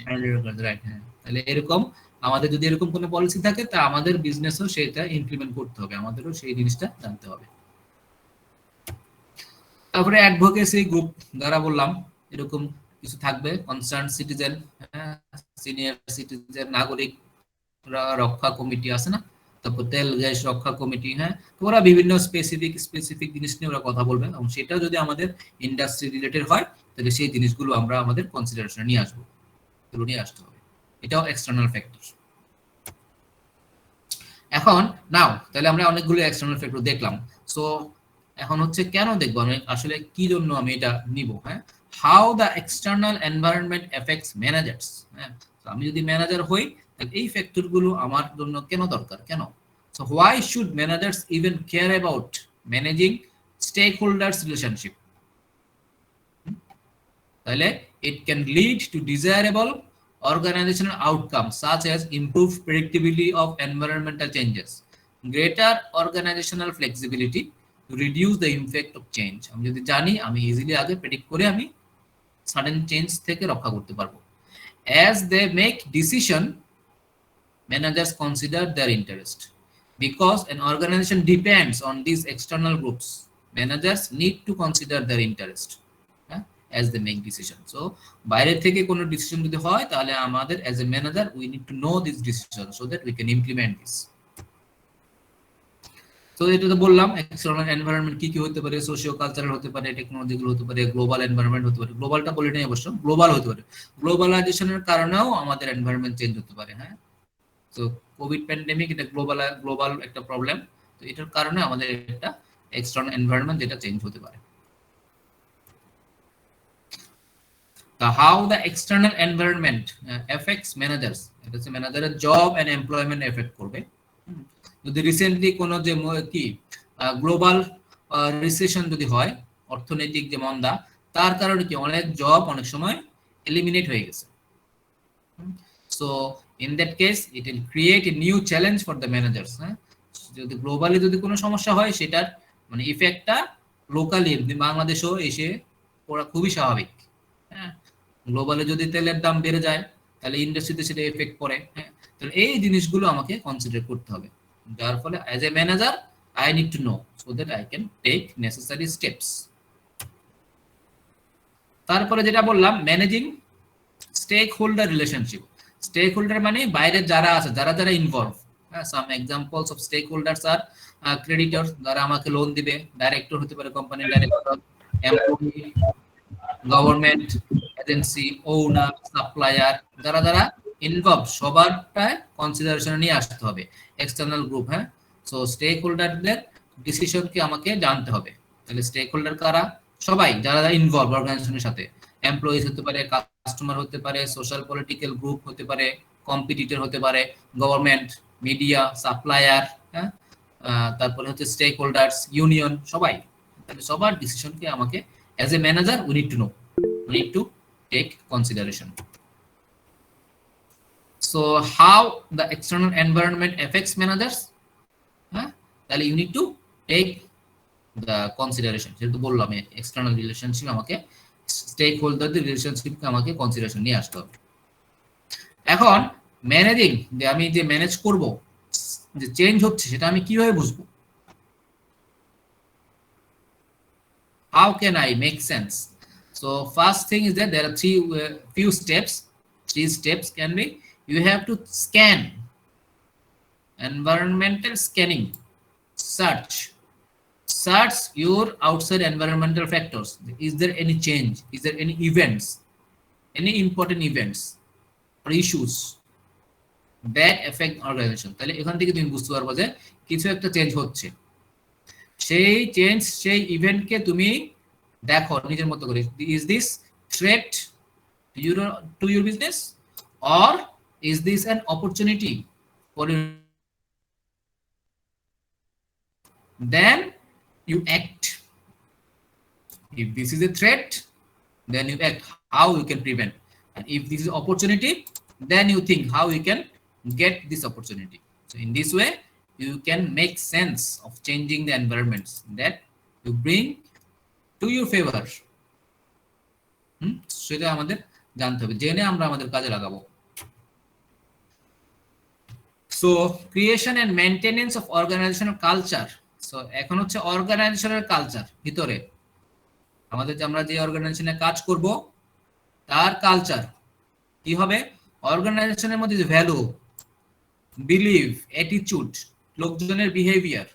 রাইট, হ্যাঁ। তাহলে এরকম আমাদের যদি এরকম কোনো পলিসি থাকে তা আমাদের বিজনেসও সেটা ইমপ্লিমেন্ট করতে হবে, আমাদেরও সেই জিনিসটা জানতে হবে। তারপরে অ্যাডভোকেসি গ্রুপ যারা বললাম এরকম কিছু থাকবে, কনসার্ন সিটিজেন, সিনিয়র সিটিজেন, নাগরিক রক্ষা কমিটি আছে না, তারপর তেল গ্যাস রক্ষা কমিটি, হ্যাঁ। তো ওরা বিভিন্ন স্পেসিফিক জিনিস নিয়ে ওরা কথা বলবে, এবং সেটা যদি আমাদের ইন্ডাস্ট্রি রিলেটেড হয় তাহলে সেই জিনিসগুলো আমরা আমাদের কনসিডারেশনে নিয়ে আসবো, এগুলো নিয়ে আসতে হবে। এটাও এক্সটার্নাল ফ্যাক্টর। এখন নাও তাহলে আমরা অনেকগুলো এক্সটার্নাল ফ্যাক্টর দেখলাম। সো এখন হচ্ছে কেন দেখবো আমি আসলে কি জন্য আমি এটা নিব, হ্যাঁ। How the external environment effects managers, হ্যাঁ। আমি যদি ম্যানেজার হই তাহলে এই ফ্যাক্টর গুলো আমার জন্য কেন দরকার, কেন? So why should managers even care about managing stakeholders relationship? তাহলে it can lead to desirable organizational outcomes such as improved predictability of environmental changes, greater organizational flexibility to reduce the impact of change. আমি যদি জানি আমি easily আগে predict করে আমি sudden change থেকে রক্ষা করতে পারবো। As they make decision, managers consider their interest. Because an organization depends on these external groups, managers need to consider their interest as they make decision. So বাইরে থেকে কোনো ডিসিশন যদি হয় তাহলে আমাদের as a manager we need to know this decision so that we can implement this. তো এটা তো বললাম এক্সটার্নাল এনভায়রনমেন্ট কি কি হতে পারে, সোশিও কালচারাল হতে পারে, টেকনোলজিক্যাল হতে পারে, গ্লোবাল এনভায়রনমেন্ট হতে পারে। গ্লোবালটা বলি নাই অবশ্য, গ্লোবাল হতে পারে। গ্লোবালাইজেশনের কারণেও আমাদের এনভায়রনমেন্ট চেঞ্জ হতে পারে, হ্যাঁ। তো কোভিড প্যান্ডেমিক এটা গ্লোবাল একটা প্রবলেম, তো এটার কারণে আমাদের একটা এক্সটার্নাল এনভায়রনমেন্ট যেটা চেঞ্জ হতে পারে। How the external environment affects managers, এটা হচ্ছে ম্যানেজারের জব এন্ড এমপ্লয়মেন্ট এফেক্ট করবে। যদি রিসেন্টলি কোনো যে কি গ্লোবাল রিসেশন যদি হয়, অর্থনৈতিক যে মন্দা, তার কারণে কি অনেক জব অনেক সময় এলিমিনেট হয়ে গেছে। So in that case it will create a new challenge for the managers, হ্যাঁ। যদি গ্লোবালি যদি কোনো সমস্যা হয় সেটার মানে ইফেক্টটা লোকালি বাংলাদেশেও এসে পড়া খুবই স্বাভাবিক, হ্যাঁ। গ্লোবালে যদি তেলের দাম বেড়ে যায় তাহলে ইন্ডাস্ট্রিতে সেটা এফেক্ট পড়ে, হ্যাঁ। তাহলে এই জিনিসগুলো আমাকে কনসিডার করতে হবে, যার ফলে as a manager I need to know so that I can take necessary steps. তারপরে যেটা বললাম managing stakeholder relationship. Stakeholder মানে বাইরে যারা আছে, যারা ইনভলভ, হ্যাঁ। Some examples of stakeholders আর ক্রেডিটর, যারা আমাকে লোন দিবে, ডাইরেক্টর হতে পারে কোম্পানির director, employee, government agency, owner, supplier, যারা ইনভলভ সবারটা কনসিডারেশনে নিয়ে আসতে হবে এক্সটার্নাল গ্রুপ, হ্যাঁ। সো স্টেক হোল্ডারদের ডিসিশনকে আমাকে জানতে হবে। তাহলে স্টেক হোল্ডার কারা? সবাই যারা ইনভলভ অর্গানাইজেশনের সাথে, এমপ্লয়িজ হতে পারে, কাস্টমার হতে পারে, সোশ্যাল পলিটিক্যাল গ্রুপ হতে পারে, কম্পিটিটর হতে পারে, গভর্নমেন্ট, মিডিয়া, সাপ্লায়ার, হ্যাঁ। তারপরে হচ্ছে স্টেক হোল্ডার্স, ইউনিয়ন, সবাই। তাহলে সবার ডিসিশনকে আমাকে as a manager we need to know, we need to take consideration. So how the external environment affects managers, তাহলে you need to take the consideration, যেহেতু বললাম এক্সটার্নাল রিলেশনশিপ আমাকে স্টেক হোল্ডারদের রিলেশনশিপকে আমাকে কনসিডারেশন নিয়ে আসতে হবে। এখন ম্যানেজিং, যে আমি যে ম্যানেজ করব, যে চেঞ্জ হচ্ছে সেটা আমি কিভাবে বুঝবো? How can I make sense? So first thing is that there are few steps. 3 steps can be, you have to scan, environmental scanning, search your outside environmental factors. Is there any change? Is there any events, any important events or issues that affect organization? তাহলে এখান থেকে তুমি বুঝতে পারবে যে কিছু একটা change হচ্ছে। সেই চেঞ্জ, সেই ইভেন্টকে তুমি দেখো নিজের মতো করে, is this threat to your business or is this an opportunity for you? Then you act. If this is a threat, then you act how you can prevent, and if this is opportunity, then you think how you can get this opportunity. So in this way you can make sense of changing the environments that you bring to your favor. সেটা আমাদের জানতে হবে, জেনে আমরা আমাদের কাজে লাগাবো। So creation and maintenance of organizational culture. So এখন হচ্ছে অর্গানাইজেশনের কালচার, ভিতরে আমাদের যে আমরা যে অর্গানাইজেশনে কাজ করব তার কালচার কি হবে। অর্গানাইজেশনের মধ্যে যে ভ্যালু, বিলিভ, অ্যাটিটিউড, লোকজনের বিহেভিয়ার,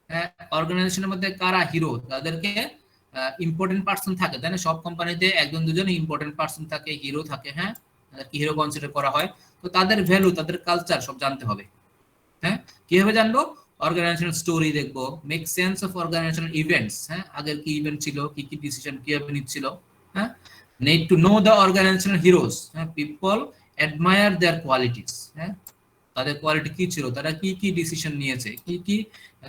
হ্যাঁ, অর্গানাইজেশনের মধ্যে কারা হিরো, তাদেরকে ইম্পর্টেন্ট পার্সন থাকে, তাই না? সব কোম্পানিতে একজন দুজন ইম্পর্টেন্ট পার্সন থাকে, হিরো থাকে, হ্যাঁ, তাদেরকে হিরো কনসিডার করা হয়। তো তাদের ভ্যালু, তাদের কালচার সব জানতে হবে। হ্যাঁ, কিভাবে জানবো? অর্গানাইজেশনাল স্টোরি দেখবো, make sense of organisational events, হ্যাঁ, আগের কি ইভেন্ট ছিল, কি কি ডিসিশন কিভাবে নিচ্ছিল, হ্যাঁ, need to know the organizational heroes, হ্যাঁ, people admire their qualities, হ্যাঁ, তাদের কোয়ালিটি কি ছিল, তারা কি কি ডিসিশন নিয়েছে, কি কি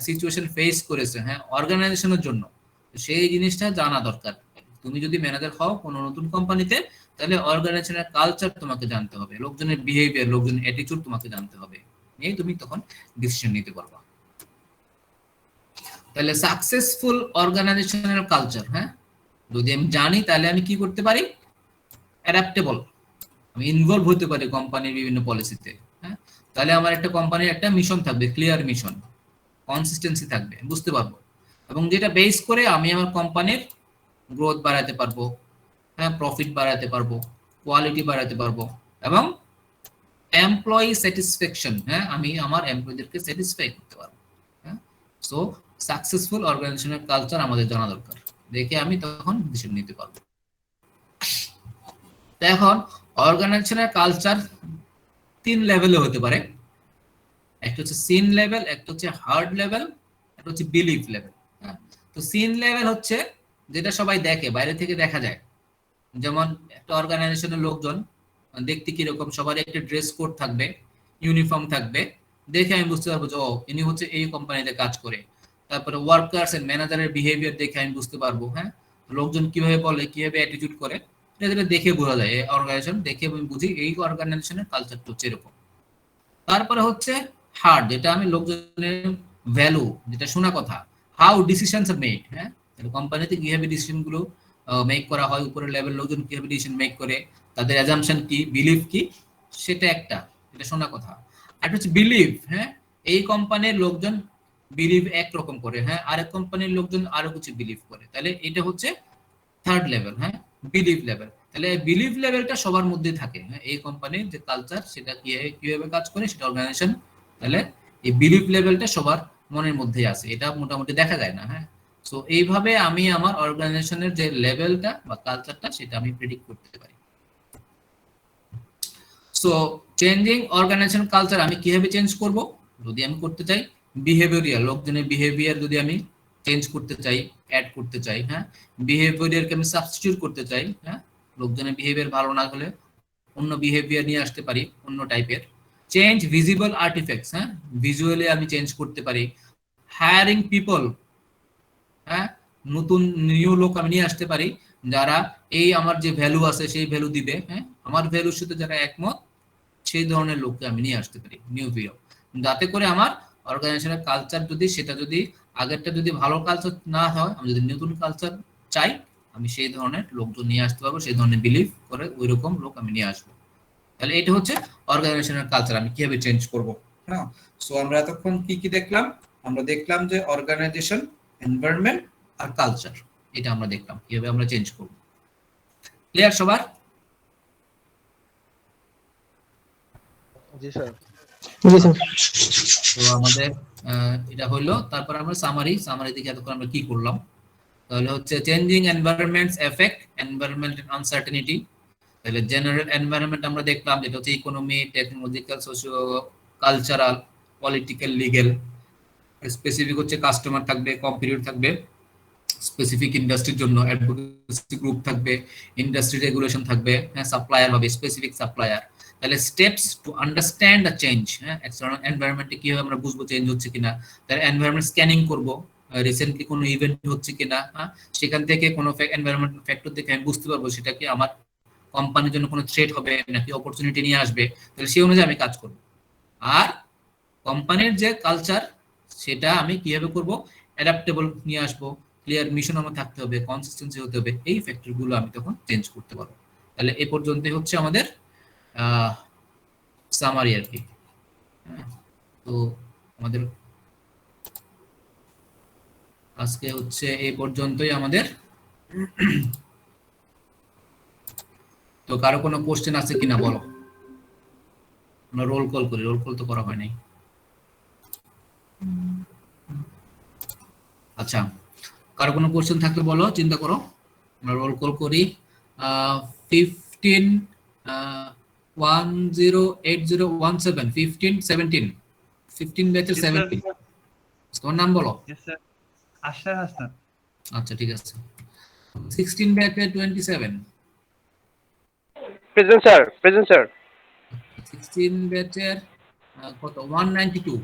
সিচুয়েশন ফেস করেছে, হ্যাঁ, অর্গানাইজেশনের জন্য, সেই জিনিসটা জানা দরকার। তুমি যদি ম্যানেজার হও কোনো নতুন কোম্পানিতে, তাহলে অর্গানাইজেশনের কালচার তোমাকে জানতে হবে, লোকজনের বিহেভিয়ার, লোকজনের অ্যাটিটিউড তোমাকে জানতে হবে, নিয়ে তুমি তখন ডিসিশন নিতে পারবা। তাহলে সাকসেসফুল অর্গানাইজেশনাল কালচার, হ্যাঁ, যদি আমি জানি তাহলে আমি কি করতে পারি? অ্যাডাপ্টেবল, আমি ইনভলভ হতে পারি কোম্পানির বিভিন্ন পলিসিতে, হ্যাঁ, তাহলে আমার একটা কোম্পানির একটা মিশন থাকবে, ক্লিয়ার মিশন, কনসিস্টেন্সি থাকবে, বুঝতে পারবো, এবং যেটা বেস করে আমি আমার কোম্পানির গ্রোথ বাড়াতে পারবো, হ্যাঁ, প্রফিট বাড়াতে পারবো, কোয়ালিটি বাড়াতে পারবো, এবং এমপ্লয়ি স্যাটিসফ্যাকশন, হ্যাঁ, আমি আমার এমপ্লয়ীদেরকে স্যাটিসফাই করতে পারবো, হ্যাঁ। সো সাকসেসফুল অর্গানাইজেশনাল কালচার আমাদের জানা দরকার, দেখে আমি তখন ডিসিশন নিতে পারবো। এখন অর্গানাইজেশনাল কালচার 3 লেভেলে হতে পারে, একটা হচ্ছে সিন লেভেল, একটা হচ্ছে হার্ড লেভেল, একটা হচ্ছে বিলিভ লেভেল। তো সিন লেভেল হচ্ছে যেটা সবাই দেখে, বাইরে থেকে দেখা যায়, যেমন একটা অর্গানাইজেশনের লোকজন দেখতে কিরকম, সবার একটা ড্রেস কোড থাকবে, ইউনিফর্ম থাকবে, দেখে আমি বুঝতে পারবো যে ও ইনি হচ্ছে এই কোম্পানিতে কাজ করে। তারপরে ওয়ার্কার্স এন্ড ম্যানেজারের বিহেভিয়ার দেখে আমি বুঝতে পারবো, হ্যাঁ, লোকজন কিভাবে বলে, কিভাবে অ্যাটিটিউড করে, এটা দেখে বোঝা যায়, এই অর্গানাইজেশন দেখে আমি বুঝি এই অর্গানাইজেশনের কালচারটা হচ্ছে এরকম। তারপরে হচ্ছে হার্ড, যেটা আমি লোকজনের ভ্যালু, যেটা শোনা কথা, হাউ ডিসিশনস আর মেড, হ্যাঁ, কোম্পানিতে কিভাবে ডিসিশন গুলো মেক করা হয়, উপরের লেভেল লোকজন কিভাবে ডিসিশন মেক করে, তাদের অ্যাজাম্পশন কি, বিলিভ কি, সেটা একটা, এটা শোনা কথা। আর হচ্ছে বিলিভ, হ্যাঁ, এই কোম্পানির লোকজন বিলিভ একরকম করে, হ্যাঁ, আরেক কোম্পানির লোকজন আরো কিছু বিলিভ করে, তাহলে এটা হচ্ছে থার্ড লেভেল, হ্যাঁ, বিলিভ লেভেল। তাহলে বিলিভ লেভেলটা সবার মধ্যে থাকে, হ্যাঁ, এই কোম্পানির যে কালচার সেটা কিভাবে কাজ করে সেটা অর্গানাইজেশন, তাহলে এই বিলিভ লেভেলটা সবার মনের মধ্যেই আছে, এটা মোটামুটি দেখা যায় না, হ্যাঁ। সো এইভাবে আমি আমার অর্গানাইজেশনের যে লেভেলটা বা কালচারটা সেটা আমি প্রেডিক্ট করতে পারি। সো চেঞ্জিং অর্গানাইজেশন কালচার আমি কিভাবে চেঞ্জ করব? যদি আমি করতে চাই বিহেভিয়ার, লোকজনের বিহেভিয়ার যদি আমি চেঞ্জ করতে চাই, অ্যাড করতে চাই, হ্যাঁ, বিহেভিয়ারকে আমি সাবস্টিটিউট করতে চাই, হ্যাঁ, লোকজনের বিহেভিয়ার ভালো না হলে অন্য বিহেভিয়ার নিয়ে আসতে পারি, অন্য টাইপের। চেঞ্জ ভিজিবল আর্টিফ্যাক্টস, হ্যাঁ, ভিজুয়ালি আমি চেঞ্জ করতে পারি। হায়ারিং পিপল, হ্যাঁ, নতুন নিউ লোক আমি নিয়ে আসতে পারি যারা এই আমার যে ভ্যালু আছে সেই ভ্যালু দিবে, হ্যাঁ, আমার ভ্যালুর সাথে যারা একমত সেই ধরনের লোককে আমি নিয়ে আসতে পারি, নিউ ভিউ, যাতে করে আমার অর্গানাইজেশনের কালচার যদি আগেরটা যদি ভালো কালচার না হয়, আমি যদি নতুন কালচার চাই, আমি সেই ধরনের লোকজন নিয়ে আসতে পারবো, সেই ধরনের বিলিভ করে ওই রকম লোক আমি নিয়ে আসবো। তাহলে এটা হচ্ছে অর্গানাইজেশনের কালচার আমি কিভাবে চেঞ্জ করব, হ্যাঁ। সো আমরা এতক্ষণ কি কি দেখলাম? আমরা দেখলাম যে অর্গানাইজেশন, এনভায়রনমেন্ট আর কালচার, এটা আমরা দেখলাম কিভাবে আমরা চেঞ্জ করব। ক্লিয়ার সবার? জি স্যার। জি স্যার। তো আমাদের এটা হলো, তারপর আমরা সামারি দেখে এতক্ষণ আমরা কি করলাম, তাহলে হচ্ছে changing environments effect environmental uncertainty. তাহলে জেনারেল এনভায়রনমেন্ট আমরা দেখলাম, যেটা হচ্ছে economy, technological, socio cultural, political, legal. Specific হচ্ছে কাস্টমার থাকবে, কম্পিটিটর থাকবে, স্পেসিফিক ইন্ডাস্ট্রির জন্য অ্যাডভোকেসি গ্রুপ থাকবে, ইন্ডাস্ট্রি রেগুলেশন থাকবে, হ্যাঁ, সাপ্লায়ার হবে, স্পেসিফিক সাপ্লায়ার। তাহলে steps to understand the change, হ্যাঁ, এক্সটার্নাল এনভায়রনমেন্টে কিভাবে আমরা বুঝবো চেঞ্জ হচ্ছে কিনা। তাহলে এনভায়রনমেন্ট স্ক্যানিং করব, রিসেন্টলি কোনো ইভেন্ট হচ্ছে কিনা, হ্যাঁ, সেখান থেকে কোনো এনভায়রনমেন্ট ফ্যাক্টর দেখে আমি বুঝতে পারবো সেটা কি আমার কোম্পানির জন্য কোনো থ্রেট হবে নাকি অপরচুনিটি নিয়ে আসবে। তাহলে সেই অনুযায়ী আমি কাজ করব। আর কোম্পানির যে কালচার সেটা আমি কিভাবে করব, অ্যাডাপ্টেবল নিয়ে আসবো, ক্লিয়ার মিশন আমার থাকতে হবে, কনসিস্টেন্সি হতে হবে, এই ফ্যাক্টরগুলো আমি তখন চেঞ্জ করতে পারবো। তাহলে এই পর্যন্তই হচ্ছে আমাদের সামারি আর কি। তো আমাদের আজকে হচ্ছে এই পর্যন্তই আমাদের। তো কারো কোনো কোশ্চেন আছে কিনা বলো? আমরা রোল কল করি, রোল কল তো করা হয় নাই। আচ্ছা, কারো কোনো কোশ্চেন থাকলে বলো, চিন্তা করো। আমরা রোল কল করি। 15 108017 15 17 15 ব্যাচের 17। তোমার নাম বলো। আশরাফ হাসান। আচ্ছা ঠিক আছে। 16 ব্যাচের 27। Present sir, present sir. 16 ব্যাচের কত 192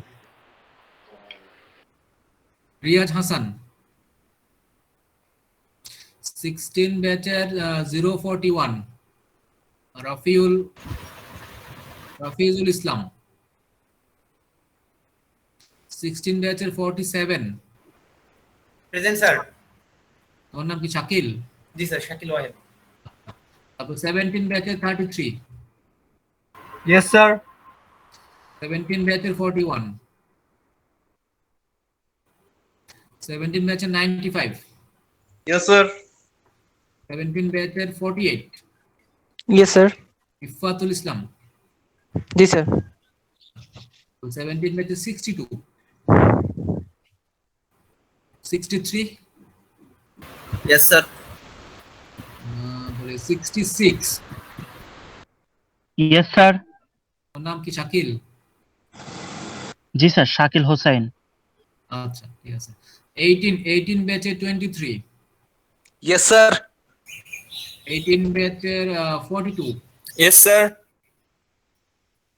রিয়াজ হাসান। 16 ব্যাচের 041 রাফিজুল ইসলাম। 16 ব্যাচের 47। Present sir. তোমার নাম কি শাকিল? জি স্যার, শাকিল ওয়াহেদ। তারপর 17 ব্যাচের 33। Yes sir. 17 ব্যাচের 41। 17 ব্যাচের 95। Yes sir. 17 ব্যাচের 48 ইয়েস স্যার। ইফাতুল ইসলাম। জি স্যার। 17 ব্যাচের 62 63 ইয়েস স্যার। 66। Yes sir. ওর নাম কি শাকিল? জি স্যার, শাকিল হোসেন। আচ্ছা ঠিক আছে। 18 ব্যাচের 23। Yes, sir. 18 ব্যাচের 42। Yes, sir.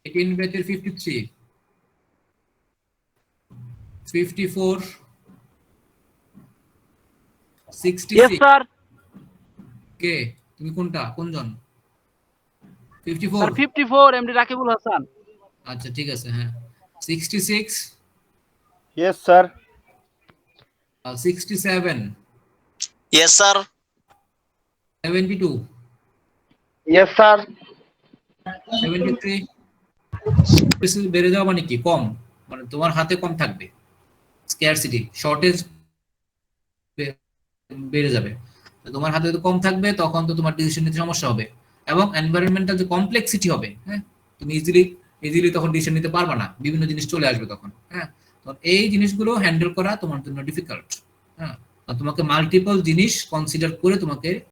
18 ব্যাচের 53। 54। 66। স্যার। কে তুমি কোনটা, কোনজন? 54। Sir 54 MD Rakibul Hasan. আচ্ছা ঠিক আছে, হ্যাঁ। 66। Yes sir. 67। Yes, sir. 72। Yes sir. 73। বেড়ে যাওয়া মানে কি? কম, মানে তোমার হাতে কম থাকবে, স্ক্যারসিটি, শর্টেজ বেড়ে যাবে। তো তোমার হাতে যদি কম থাকবে তখন তো তোমার ডিসিশন নিতে সমস্যা হবে, এবং এনভায়রনমেন্টাল যে কমপ্লেক্সিটি হবে, হ্যাঁ, তুমি ইজিলি তখন ডিসিশন নিতে পারবে না, বিভিন্ন জিনিস চলে আসবে তখন, হ্যাঁ। তো এই জিনিসগুলো হ্যান্ডেল করা তোমার জন্য ডিফিকাল্ট, হ্যাঁ। তোমাকে মাল্টিপল জিনিস কনসিডার করে তোমাকে